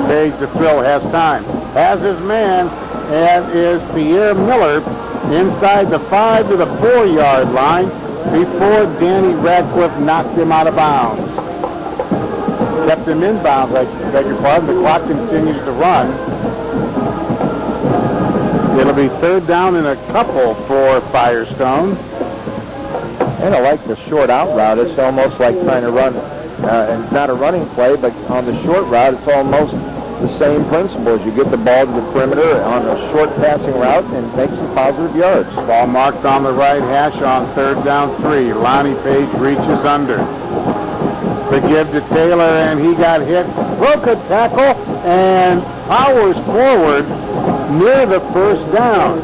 B: Page to throw, has time, has his man, and is Pierre Miller inside the 5 to the 4-yard line before Danny Radcliffe knocked him out of bounds. Kept him in bounds, I beg your pardon. The clock continues to run. It'll be third down and a couple for Firestone.
A: And I like the short out route. It's almost like trying to run, and it's not a running play, but on the short route, it's almost the same principles. You get the ball to the perimeter on a short passing route and make some positive yards.
B: Ball marked on the right hash on third down 3. Lonnie Page reaches under. The give to Taylor, and he got hit. Broke a tackle and powers forward near the first down.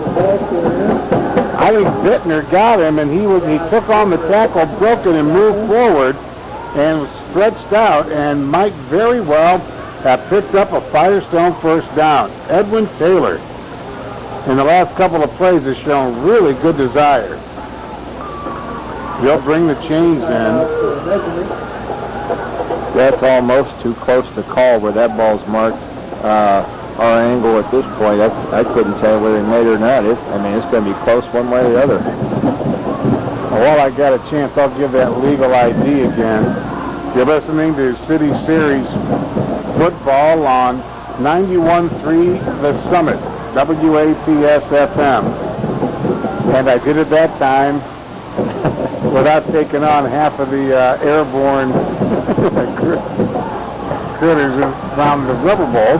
B: I think Bittner got him, and he took on the tackle, broke it, and moved forward, and was stretched out, and might very well have picked up a Firestone first down. Edwin Taylor, in the last couple of plays, has shown really good desire. He'll bring the chains in.
A: That's almost too close to call where that ball's marked. Our angle at this point, I couldn't tell whether he made it or not. It's going to be close one way or the other.
B: While I got a chance, I'll give that legal ID again. You're listening to City Series football on 91.3 The Summit, WAPS-FM. And I did it that time without taking on half of the airborne critters around the Rubber Bowl.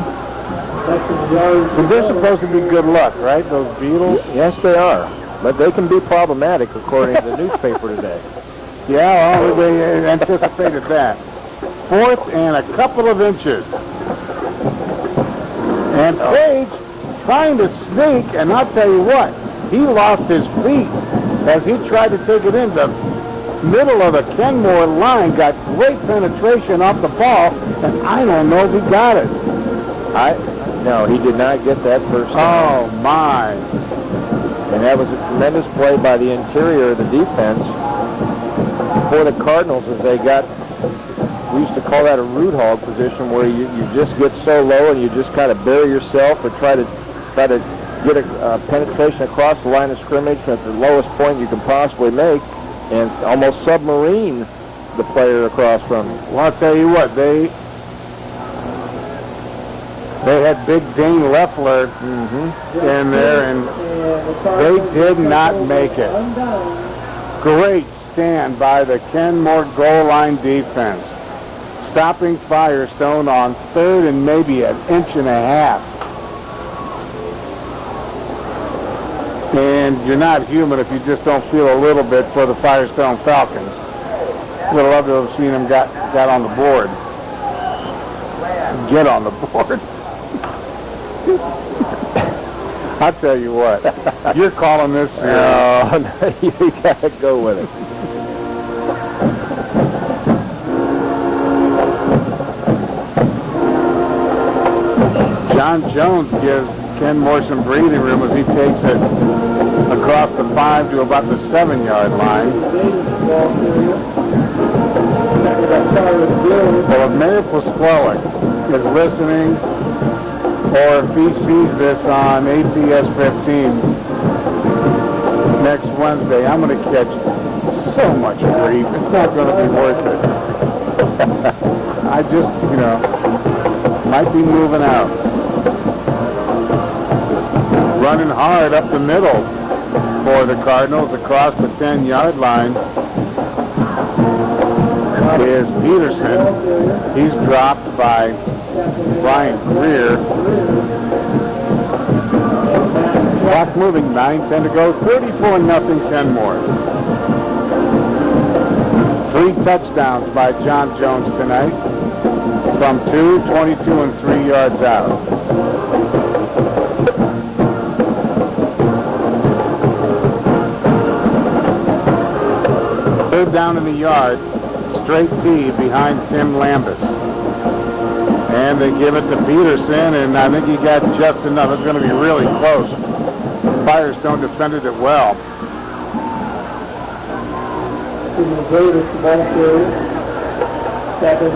B: So they're supposed to be good luck, right, those beetles?
A: Yes, they are. But they can be problematic, according to the newspaper today.
B: Yeah, well, they anticipated that. Fourth and a couple of inches. And Page trying to sneak, and I'll tell you what, he lost his feet as he tried to take it in the middle of the Kenmore line, got great penetration off the ball, and I don't know if he got it.
A: No, he did not get that first down.
B: Oh, my.
A: And that was a tremendous play by the interior of the defense for the Cardinals as they got, we used to call that a root hog position, where you just get so low and you just kind of bury yourself or try to get a penetration across the line of scrimmage at the lowest point you can possibly make and almost submarine the player across from you.
B: Well, I'll tell you what, they had Big Dane Leffler in there, and they did not make it. Great stand by the Kenmore goal line defense, stopping Firestone on third and maybe an inch and a half. And you're not human if you just don't feel a little bit for the Firestone Falcons. Would love to have seen them got on the board. Get on the board. I'll tell you what, you're calling this series.
A: No, you gotta go with it.
B: John Jones gives Kenmore some breathing room as he takes it across the 5 to about the 7-yard line. Well, if Mayor Pasquale is listening, or if he sees this on APS 15 next Wednesday, I'm going to catch so much grief. It's not going to be worth it. I just, might be moving out. Running hard up the middle for the Cardinals across the 10-yard line is Peterson. He's dropped by Brian Greer. Clock moving, 9:10 to go, 34-0 Kenmore. 3 touchdowns by John Jones tonight from 2, 22, and 3 yards out. Third down in the yard, straight T behind Tim Lambus. And they give it to Peterson, and I think he got just enough. It's going to be really close. Firestone defended it well.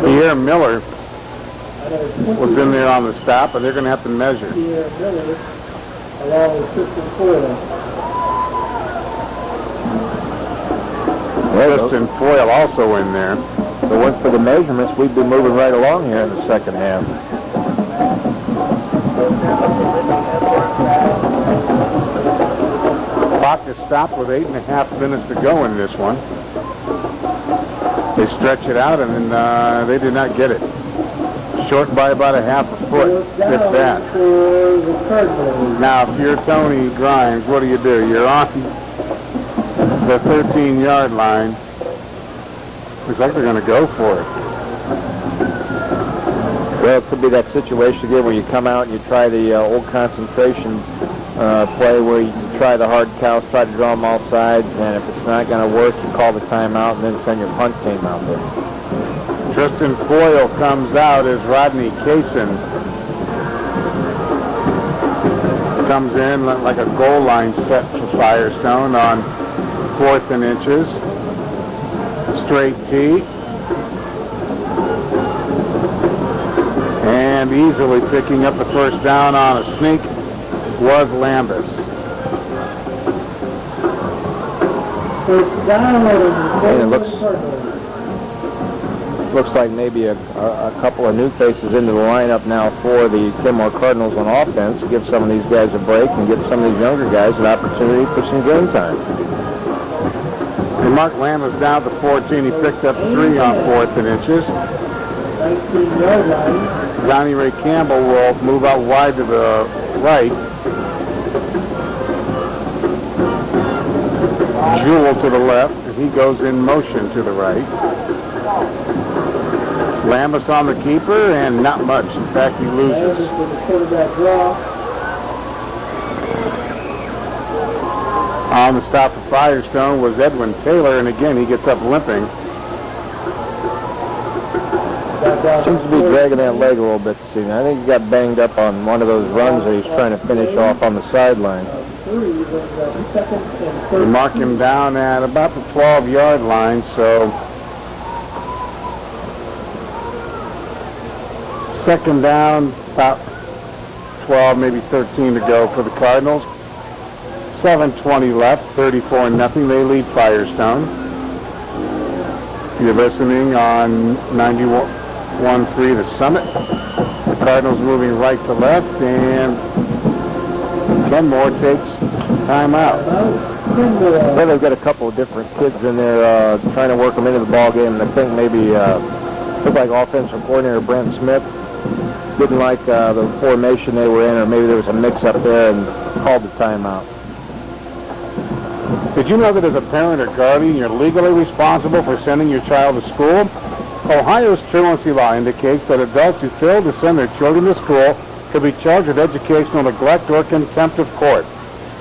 B: Pierre Miller was in there on the stop, but they're going to have to measure.
C: Pierre Miller, along with Tristan Foyle.
B: Tristan Foyle also in there.
A: If it weren't for the measurements, we'd be moving right along here in the second half.
B: is stopped with 8.5 minutes to go in this one. They stretch it out, and then they did not get it. Short by about a half a foot, if that. Now, if you're Tony Grimes, what do? You're on the 13-yard line. Looks like they're going to go for it.
A: Well, it could be that situation again where you come out and you try the old concentration play where you try the hard cows, try to draw them all sides, and if it's not going to work, you call the timeout and then send your punt team out there.
B: Tristan Foyle comes out as Rodney Kaysen comes in like a goal line set for Firestone on 4th and inches. Straight tee. And easily picking up the first down on a sneak was Lambus.
A: And it looks like maybe a couple of new faces into the lineup now for the Kenmore Cardinals on offense. Give some of these guys a break and give some of these younger guys an opportunity for some game time.
B: And Mark Lambus down to 14. He picked up 3 on 4th and inches. Johnny Ray Campbell will move out wide to the right. Jewell to the left, and he goes in motion to the right. Lambus on the keeper, and not much. In fact, he loses. On the stop of Firestone was Edwin Taylor, and again, he gets up limping.
A: Seems to be dragging that leg a little bit this evening. I think he got banged up on one of those runs that he's trying to finish off on the sideline.
B: They mark him down at about the 12-yard line, so second down, about 12, maybe 13 to go for the Cardinals. 7:20 left, 34-0. They lead Firestone. You're listening on 91.3 The Summit. The Cardinals moving right to left, and Kenmore takes timeout.
A: Well, they've got a couple of different kids in there trying to work them into the ball game, and I think maybe looked like offensive coordinator Brent Smith didn't like the formation they were in, or maybe there was a mix-up there and called the timeout.
B: Did you know that as a parent or guardian, you're legally responsible for sending your child to school? Ohio's truancy law indicates that adults who fail to send their children to school could be charged with educational neglect or contempt of court.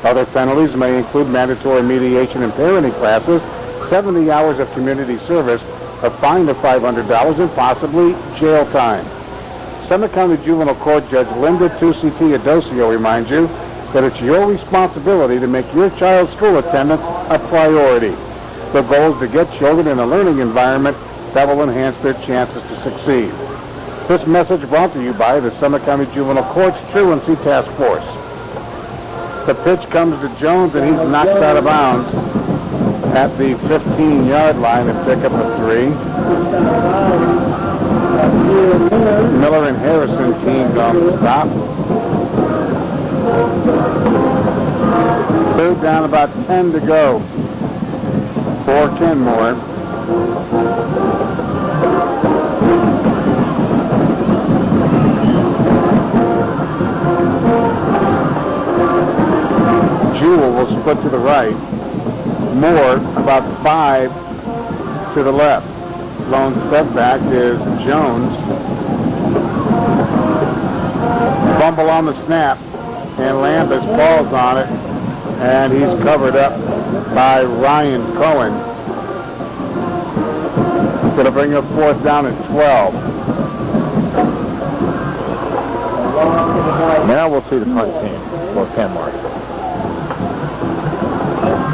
B: Other penalties may include mandatory mediation and parenting classes, 70 hours of community service, a fine of $500, and possibly jail time. Summit County Juvenile Court Judge Linda Tucci Adosio reminds you that it's your responsibility to make your child's school attendance a priority. The goal is to get children in a learning environment that will enhance their chances to succeed. This message brought to you by the Summit County Juvenile Court's Truancy Task Force. The pitch comes to Jones, and he's knocked out of bounds at the 15-yard line and pick up a 3. Miller and Harrison teamed on the stop. Third down, about 10 to go for Kenmore. Jewell will split to the right. Moore about 5 to the left. Lone setback is Jones. Fumble on the snap, and Lambus falls on it, and he's covered up by Ryan Cohen. Going to bring up fourth down at 12.
A: Now we'll see the punt team for Kenmore.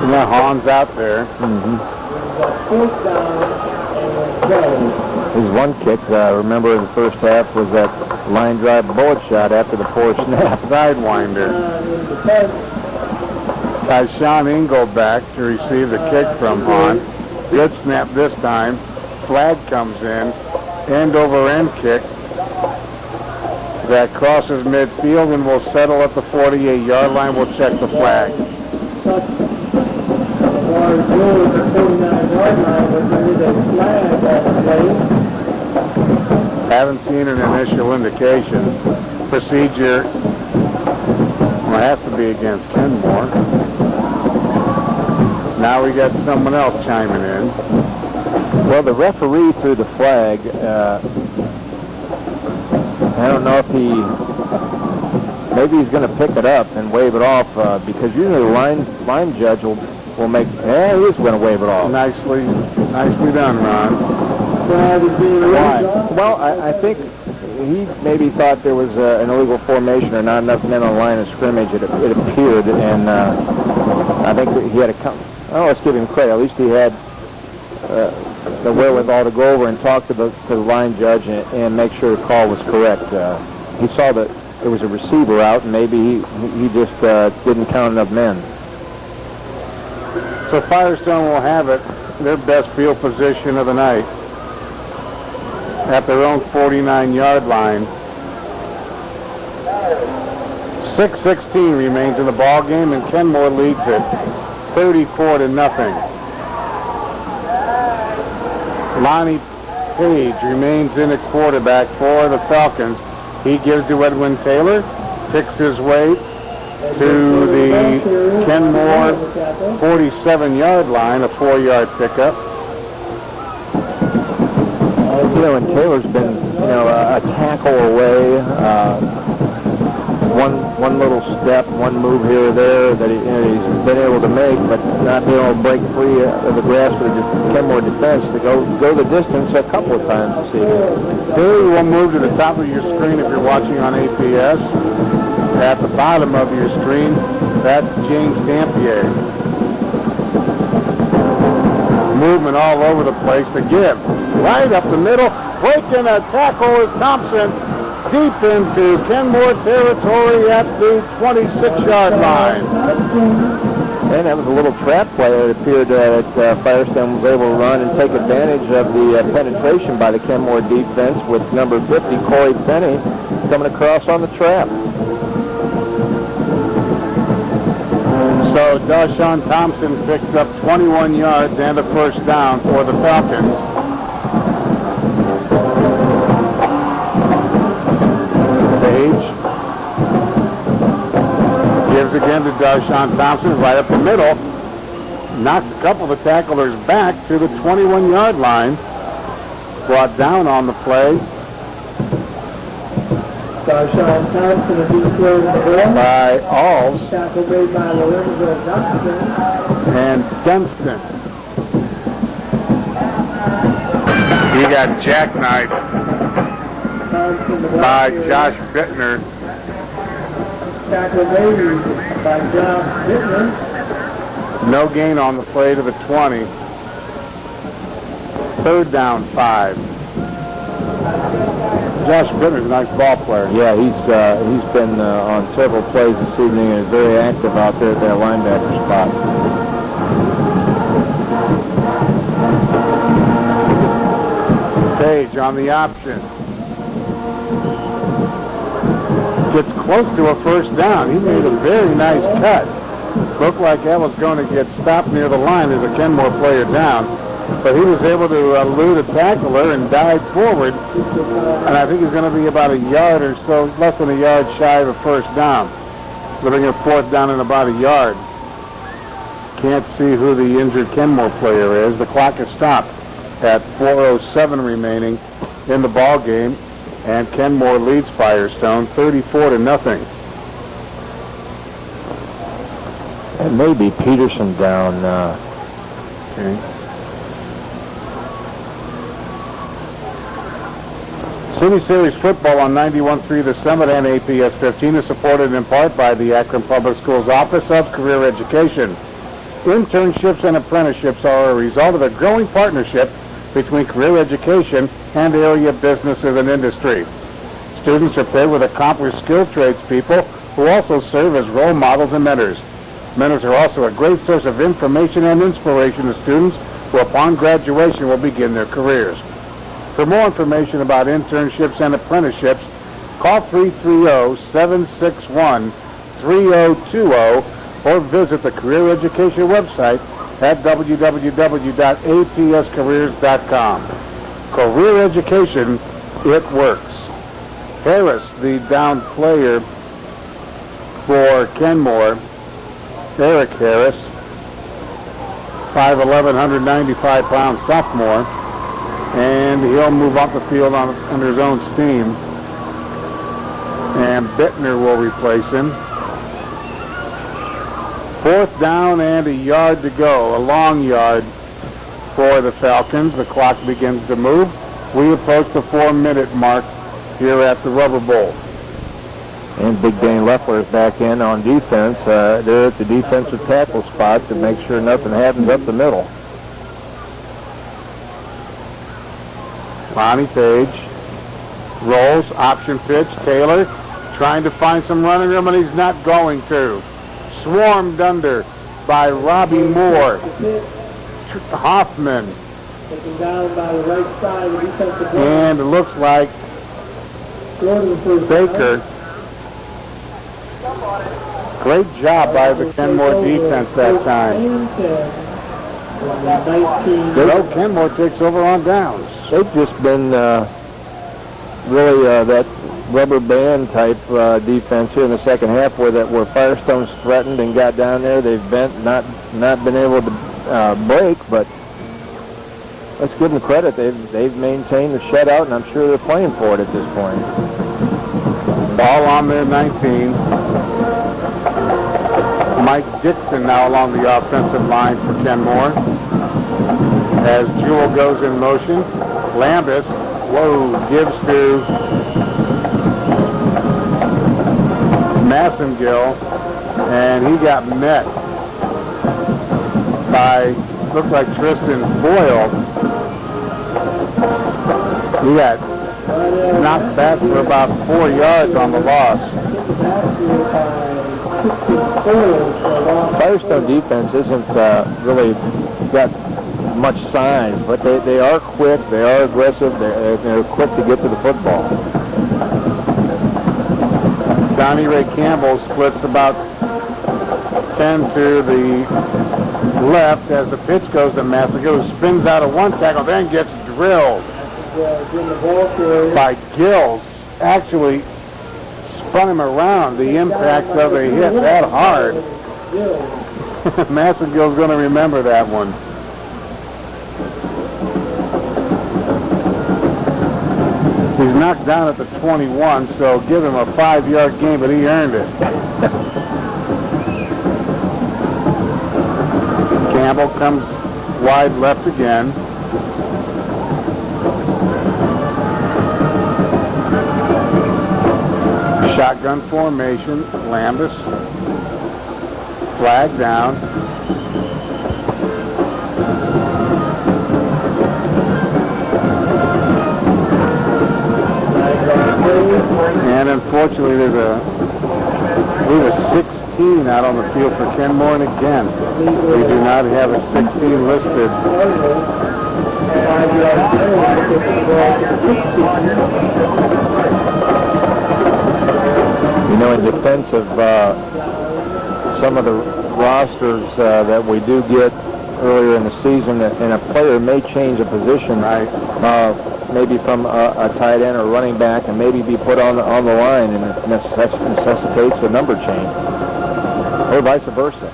B: And now Hahn's out there.
A: His one kick, remember in the first half, was that line drive bullet shot after the fourth snap.
B: Sidewinder. As Sean Ingle back to receive the kick from Hahn. Good snap this time. Flag comes in. End over end kick. That crosses midfield and will settle at the 48-yard line. We'll check the flag.
C: to go to the 49-yard line, but there is a flag on the play.
B: Haven't seen an initial indication. Procedure will have to be against Kenmore. Now we got someone else chiming in.
A: Well, the referee threw the flag. I don't know if maybe he's going to pick it up and wave it off because usually the line judge will make. He is going to wave it off.
B: Nicely done, Ron.
A: Well, I think he maybe thought there was an illegal formation or not enough men on the line of scrimmage. It appeared, and I think that he had a. Let's give him credit. At least he had the wherewithal to go over and talk to the line judge and make sure the call was correct. He saw that there was a receiver out, and maybe he just didn't count enough men.
B: So Firestone will have it, their best field position of the night, at their own 49-yard line. 6:16 remains in the ball game, and Kenmore leads it 34-0. Lonnie Page remains in at quarterback for the Falcons. He gives to Edwin Taylor, picks his way to the Kenmore 47-yard line, a 4-yard pickup.
A: And Taylor's been, a tackle away, one little step, one move here or there that he's been able to make, but not being able to break free of the grasp of the Kenmore defense to go the distance a couple of times this evening.
B: Here we'll move to the top of your screen if you're watching on APS. At the bottom of your screen, that's James Dampier. Movement all over the place to give. Right up the middle, breaking a tackle is Thompson deep into Kenmore territory at the 26-yard line.
A: And that was a little trap play. It appeared that Firestone was able to run and take advantage of the penetration by the Kenmore defense with number 50, Corey Penny, coming across on the trap.
B: So Dashawn Thompson picks up 21 yards and a first down for the Falcons. Page gives again to Dashawn Thompson right up the middle. Knocks a couple of the tacklers back to the 21-yard line. Brought down on the play
C: Dashawn Thompson is being thrown in the ball.
B: by Alls
C: Tackle made by Lorenzo Johnson.
B: and Dunstan. He got jackknifed by Josh Bittner.
C: Tackle made by Josh Bittner.
B: No gain on the play to the 20. Third down, 5. Josh Bittner's a nice ball player.
A: Yeah, he's been on several plays this evening and is very active out there at that linebacker spot.
B: Page on the option. Gets close to a first down. He made a very nice cut. Looked like that was going to get stopped near the line as a Kenmore player down. But he was able to elude a tackler and dive forward. And I think he's going to be about a yard or so, less than a yard shy of a first down. Living a fourth down and about a yard. Can't see who the injured Kenmore player is. The clock is stopped at 4:07 remaining in the ball game. And Kenmore leads Firestone 34-0.
A: And maybe Peterson down.
B: Okay. City Series football on 91.3 The Summit and APS 15 is supported in part by the Akron Public Schools Office of Career Education. Internships and apprenticeships are a result of a growing partnership between career education and area businesses and industry. Students are paired with accomplished skilled tradespeople who also serve as role models and mentors. Mentors are also a great source of information and inspiration to students who upon graduation will begin their careers. For more information about internships and apprenticeships, call 330-761-3020 or visit the Career Education website at www.atscareers.com. Career education, it works. Harris, the down player for Kenmore, Eric Harris, 5'11", 195-pound sophomore, and he'll move up the field under his own steam. And Bittner will replace him. 4th down and a yard to go, a long yard for the Falcons. The clock begins to move. We approach the 4-minute mark here at the Rubber Bowl.
A: And Big Dane Leffler is back in on defense. They're at the defensive tackle spot to make sure nothing happens up the middle.
B: Lonnie Page rolls, option pitch. Taylor trying to find some running room, and he's not going to. Swarmed under by Robbie Moore. Hoffman.
C: Taken down by the right side of the defensive line.
B: And it looks like Baker. Great job by the Kenmore defense that time. So Kenmore takes over on downs.
A: They've just been really that rubber band type defense here in the second half, where Firestone's threatened and got down there. They've not been able to break, but let's give them credit. They've maintained the shutout, and I'm sure they're playing for it at this point.
B: Ball on their 19. Mike Dixon now along the offensive line for Kenmore. As Jewell goes in motion, Lambus, gives to Massengill, and he got met by, looks like Tristan Boyle. He got knocked back for about 4 yards on the loss.
A: Firestone defense isn't really got much size, but they are quick, they are aggressive, they're quick to get to the football.
B: Donnie Ray Campbell splits about 10 to the left as the pitch goes to Massengill, who spins out of one tackle, then gets drilled by Gills. Actually spun him around. The impact of a hit that hard. Massengill's going to remember that one. He's knocked down at the 21, so give him a 5-yard gain, but he earned it. Campbell comes wide left again. Shotgun formation, Lambus, flag down. And unfortunately, there's a 16 out on the field for Kenmore, and again, we do not have a 16 listed.
A: You know, in defense of some of the rosters that we do get earlier in the season, and a player may change a position, maybe from a tight end or running back, and maybe be put on the line, and it necessitates a number change, or vice versa.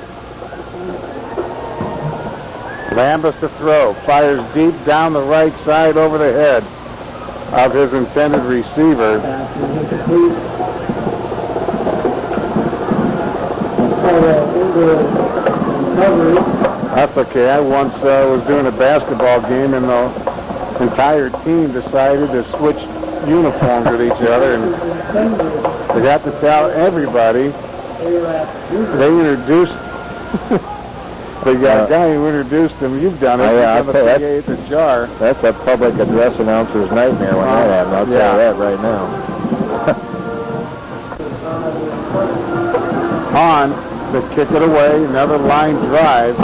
B: Lambus to throw, fires deep down the right side over the head of his intended receiver. That's okay. I once was doing a basketball game, and the entire team decided to switch uniforms with each other, and they got to tell everybody. They introduced the guy who introduced him. You've done it.
A: Yeah,
B: that's the jar.
A: That's a public address announcer's nightmare when that happens. I'll tell you that right now.
B: On to kick it away, another line drive,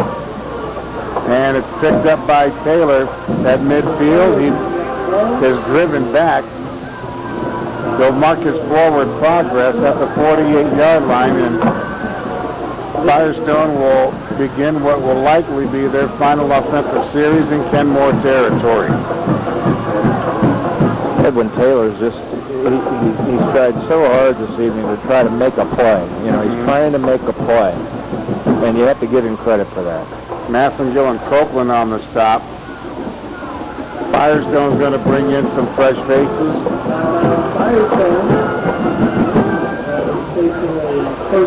B: and it's picked up by Taylor at midfield. He is driven back. He'll mark his forward progress at the 48-yard line, and Firestone will to begin what will likely be their final offensive series in Kenmore territory.
A: Edwin Taylor's just, he's tried so hard this evening to try to make a play. You know, he's trying to make a play. And you have to give him credit for that.
B: Massengill and Copeland on the stop. Firestone's going to bring in some fresh faces.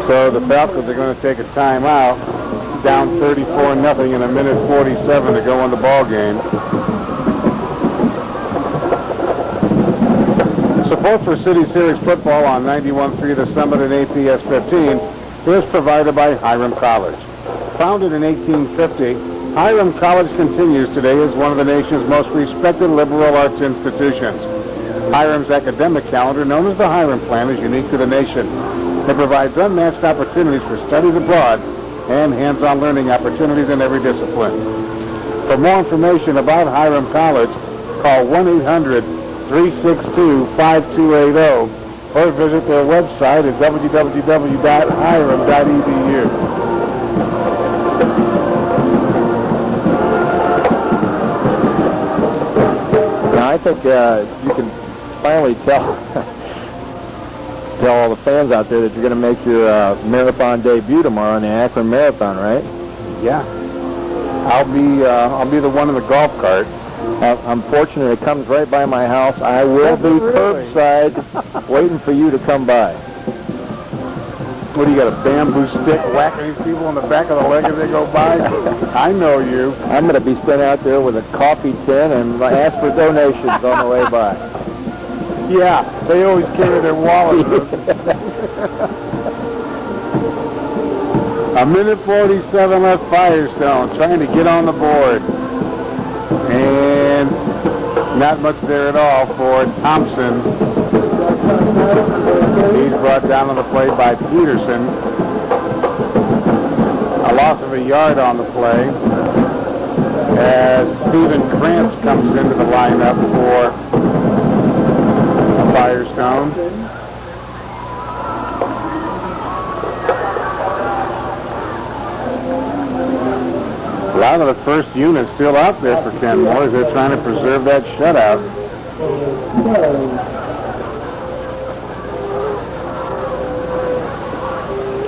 B: So the Falcons are going to take a timeout, down 34-0 in a minute 47 to go in the ball game. Support for City Series football on 91.3 The Summit and APS 15 is provided by Hiram College. Founded in 1850, Hiram College continues today as one of the nation's most respected liberal arts institutions. Hiram's academic calendar, known as the Hiram Plan, is unique to the nation. It provides unmatched opportunities for studies abroad and hands-on learning opportunities in every discipline. For more information about Hiram College, call 1-800-362-5280 or visit their website at www.hiram.edu.
A: Now, I think you can finally tell all the fans out there that you're going to make your marathon debut tomorrow in the Akron Marathon, right?
B: Yeah. I'll be the one in the golf cart.
A: I'm fortunate it comes right by my house. I will be curbside waiting for you to come by.
B: What, do you got a bamboo stick whacking these people on the back of the leg as they go by? I know you.
A: I'm going to be standing out there with a coffee tin and ask for donations on the way by.
B: Yeah, they always carry their wallets. A minute 47 left, Firestone trying to get on the board. And not much there at all for Thompson. He's brought down on the play by Peterson. A loss of a yard on the play as Stephen Krantz comes into the lineup for Firestone. A lot of the first unit still out there for Kenmore as they're trying to preserve that shutout.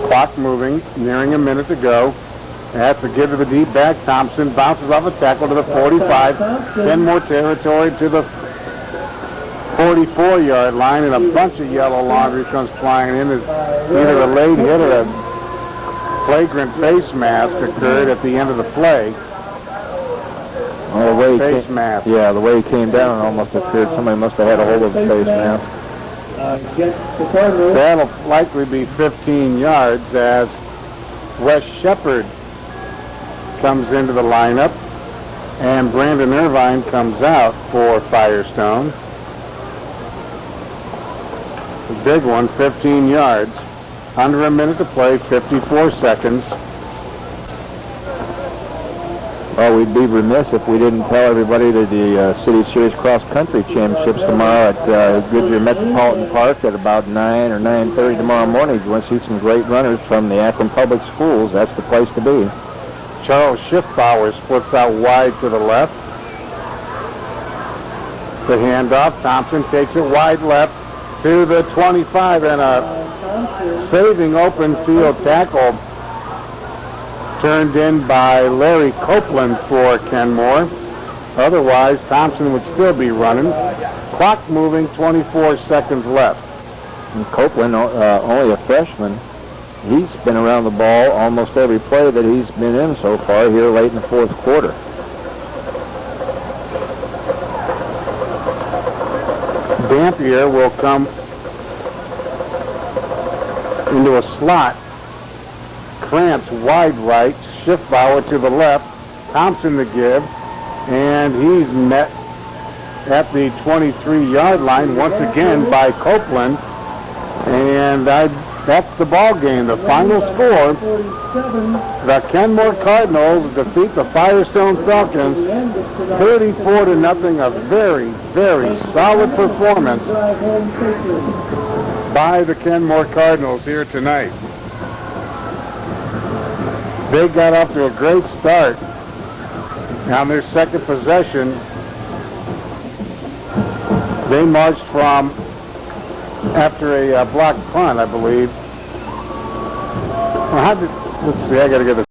B: Clock moving, nearing a minute to go. That's a give to the deep back. Thompson bounces off a tackle to the 45. Kenmore territory to the 44-yard line, and a bunch of yellow laundry comes flying in as either a late hit or a flagrant face mask occurred at the end of the play.
A: Well, the way
B: face mask.
A: Yeah, the way he came down, it almost appeared somebody must have had a hold of the face mask.
B: That'll likely be 15 yards as Wes Shepard comes into the lineup, and Brandon Irvine comes out for Firestone. A big one, 15 yards. Under a minute to play, 54 seconds.
A: Well, we'd be remiss if we didn't tell everybody that the City Series Cross Country Championships tomorrow at Goodyear Metropolitan Park at about 9 or 9:30 tomorrow morning. If you want to see some great runners from the Akron Public Schools, that's the place to be.
B: Charles Schiffbauer splits out wide to the left. The handoff, Thompson takes it wide left to the 25, and a saving open field tackle turned in by Larry Copeland for Kenmore. Otherwise, Thompson would still be running. Clock moving, 24 seconds left.
A: And Copeland, only a freshman, he's been around the ball almost every play that he's been in so far here late in the fourth quarter.
B: Dampier will come into a slot. Krantz wide right, Schiffbauer to the left, Thompson to give, and he's met at the 23-yard line once again by Copeland, and that's the ball game. The final score, the Kenmore Cardinals defeat the Firestone Falcons 34-0. A very, very solid performance by the Kenmore Cardinals here tonight. They got off to a great start on their second possession. They marched from, after a blocked punt, I believe. Well, let's see, I got to get this.